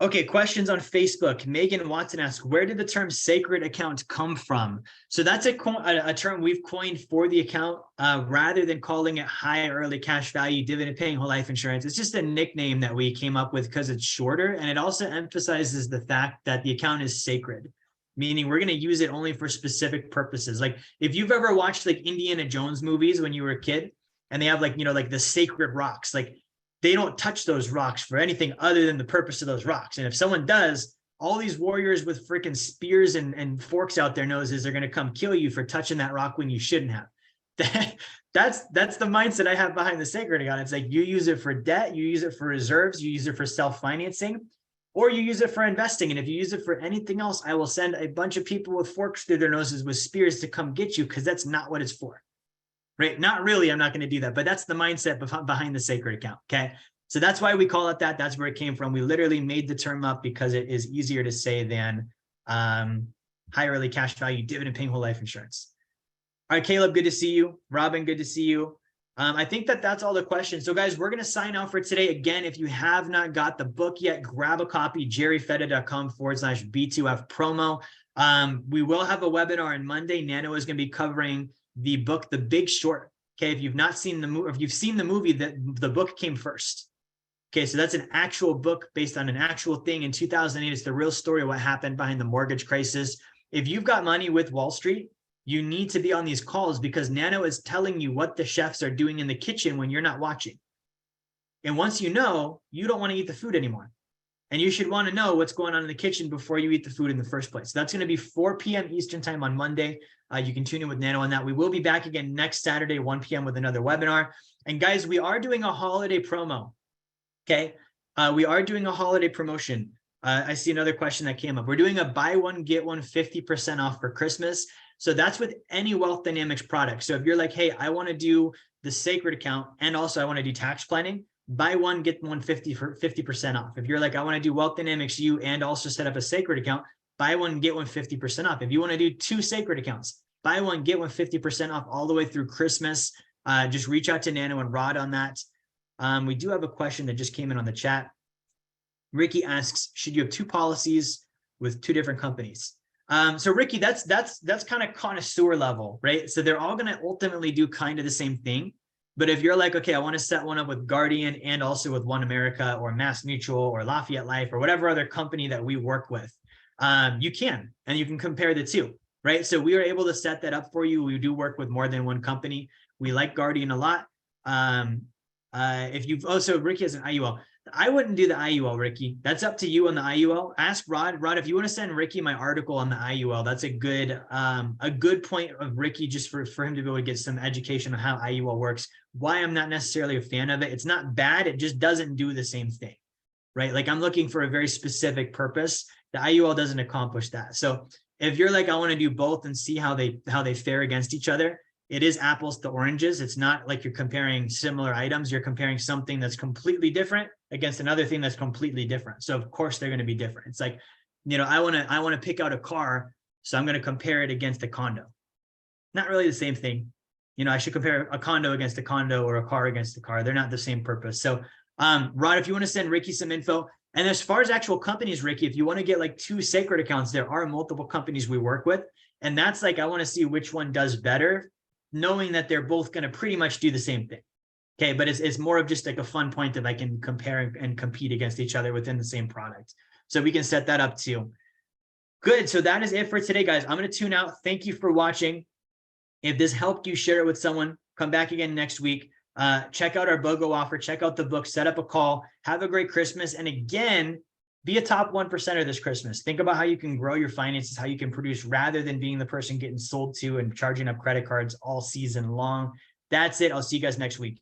Okay, questions on Facebook. Megan Watson asks, where did the term sacred account come from? So that's a term we've coined for the account rather than calling it high early cash value dividend paying whole life insurance. It's just a nickname that we came up with because it's shorter. And it also emphasizes the fact that the account is sacred, meaning we're going to use it only for specific purposes. Like if you've ever watched like Indiana Jones movies when you were a kid and they have like, like the sacred rocks, like they don't touch those rocks for anything other than the purpose of those rocks. And if someone does, all these warriors with freaking spears and forks out their noses are going to come kill you for touching that rock when you shouldn't have. That's the mindset I have behind the sacred account. It's like you use it for debt, you use it for reserves, you use it for self-financing, or you use it for investing. And if you use it for anything else, I will send a bunch of people with forks through their noses with spears to come get you because that's not what it's for. Right? Not really. I'm not going to do that, but that's the mindset behind the sacred account. Okay. So that's why we call it that. That's where it came from. We literally made the term up because it is easier to say than high early cash value dividend paying whole life insurance. All right, Caleb, good to see you. Robin, good to see you. I think that's all the questions. So guys, we're going to sign out for today. Again, if you have not got the book yet, grab a copy, jerryfetta.com/B2F promo. We will have a webinar on Monday. Nano is going to be covering the book, The Big Short. Okay, if you've not seen the movie, if you've seen the movie, the book came first. Okay, so that's an actual book based on an actual thing in 2008. It's the real story of what happened behind the mortgage crisis. If you've got money with Wall Street, you need to be on these calls because Nano is telling you what the chefs are doing in the kitchen when you're not watching. And once you know, you don't want to eat the food anymore. And you should want to know what's going on in the kitchen before you eat the food in the first place. So that's going to be 4 p.m. Eastern time on Monday. You can tune in with Nano on that. We will be back again next Saturday, 1 p.m. with another webinar. And guys, we are doing a holiday promo. Okay. We are doing a holiday promotion. I see another question that came up. We're doing a buy one, get one 50% off for Christmas. So that's with any Wealth Dynamics product. So if you're like, hey, I want to do the sacred account and also I want to do tax planning, buy one, get one 50% off. If you're like, I want to do Wealth Dynamics U and also set up a sacred account, buy one, get one 50% off. If you want to do 2 sacred accounts, buy one, get one 50% off all the way through Christmas. Just reach out to Nano and Rod on that. We do have a question that just came in on the chat. Ricky asks, should you have 2 policies with 2 different companies? So Ricky, that's kind of connoisseur level, right? So they're all going to ultimately do kind of the same thing. But if you're like, okay, I want to set one up with Guardian and also with One America or Mass Mutual or Lafayette Life or whatever other company that we work with, you can, and you can compare the 2, right? So we are able to set that up for you. We do work with more than one company. We like Guardian a lot. If you've also, Ricky has an IUL. I wouldn't do the IUL, Ricky. That's up to you on the IUL. Ask Rod. Rod, if you want to send Ricky my article on the IUL, that's a good point of Ricky just for him to be able to get some education on how IUL works. Why I'm not necessarily a fan of it. It's not bad. It just doesn't do the same thing, right? Like I'm looking for a very specific purpose. The IUL doesn't accomplish that. So if you're like, I want to do both and see how they fare against each other, it is apples to oranges. It's not like you're comparing similar items. You're comparing something that's completely different against another thing that's completely different. So of course they're going to be different. It's like, I want to pick out a car, so I'm going to compare it against a condo. Not really the same thing. I should compare a condo against a condo or a car against a car. They're not the same purpose. So Rod, if you want to send Ricky some info, and as far as actual companies, Ricky, if you want to get like 2 sacred accounts, there are multiple companies we work with. And that's like, I want to see which one does better knowing that they're both going to pretty much do the same thing. Okay, but it's more of just like a fun point if I can compare and compete against each other within the same product. So we can set that up too. Good. So that is it for today, guys. I'm going to tune out. Thank you for watching. If this helped you, share it with someone. Come back again next week. Check out our BOGO offer. Check out the book. Set up a call. Have a great Christmas. And again, be a top 1%er this Christmas. Think about how you can grow your finances, how you can produce rather than being the person getting sold to and charging up credit cards all season long. That's it. I'll see you guys next week.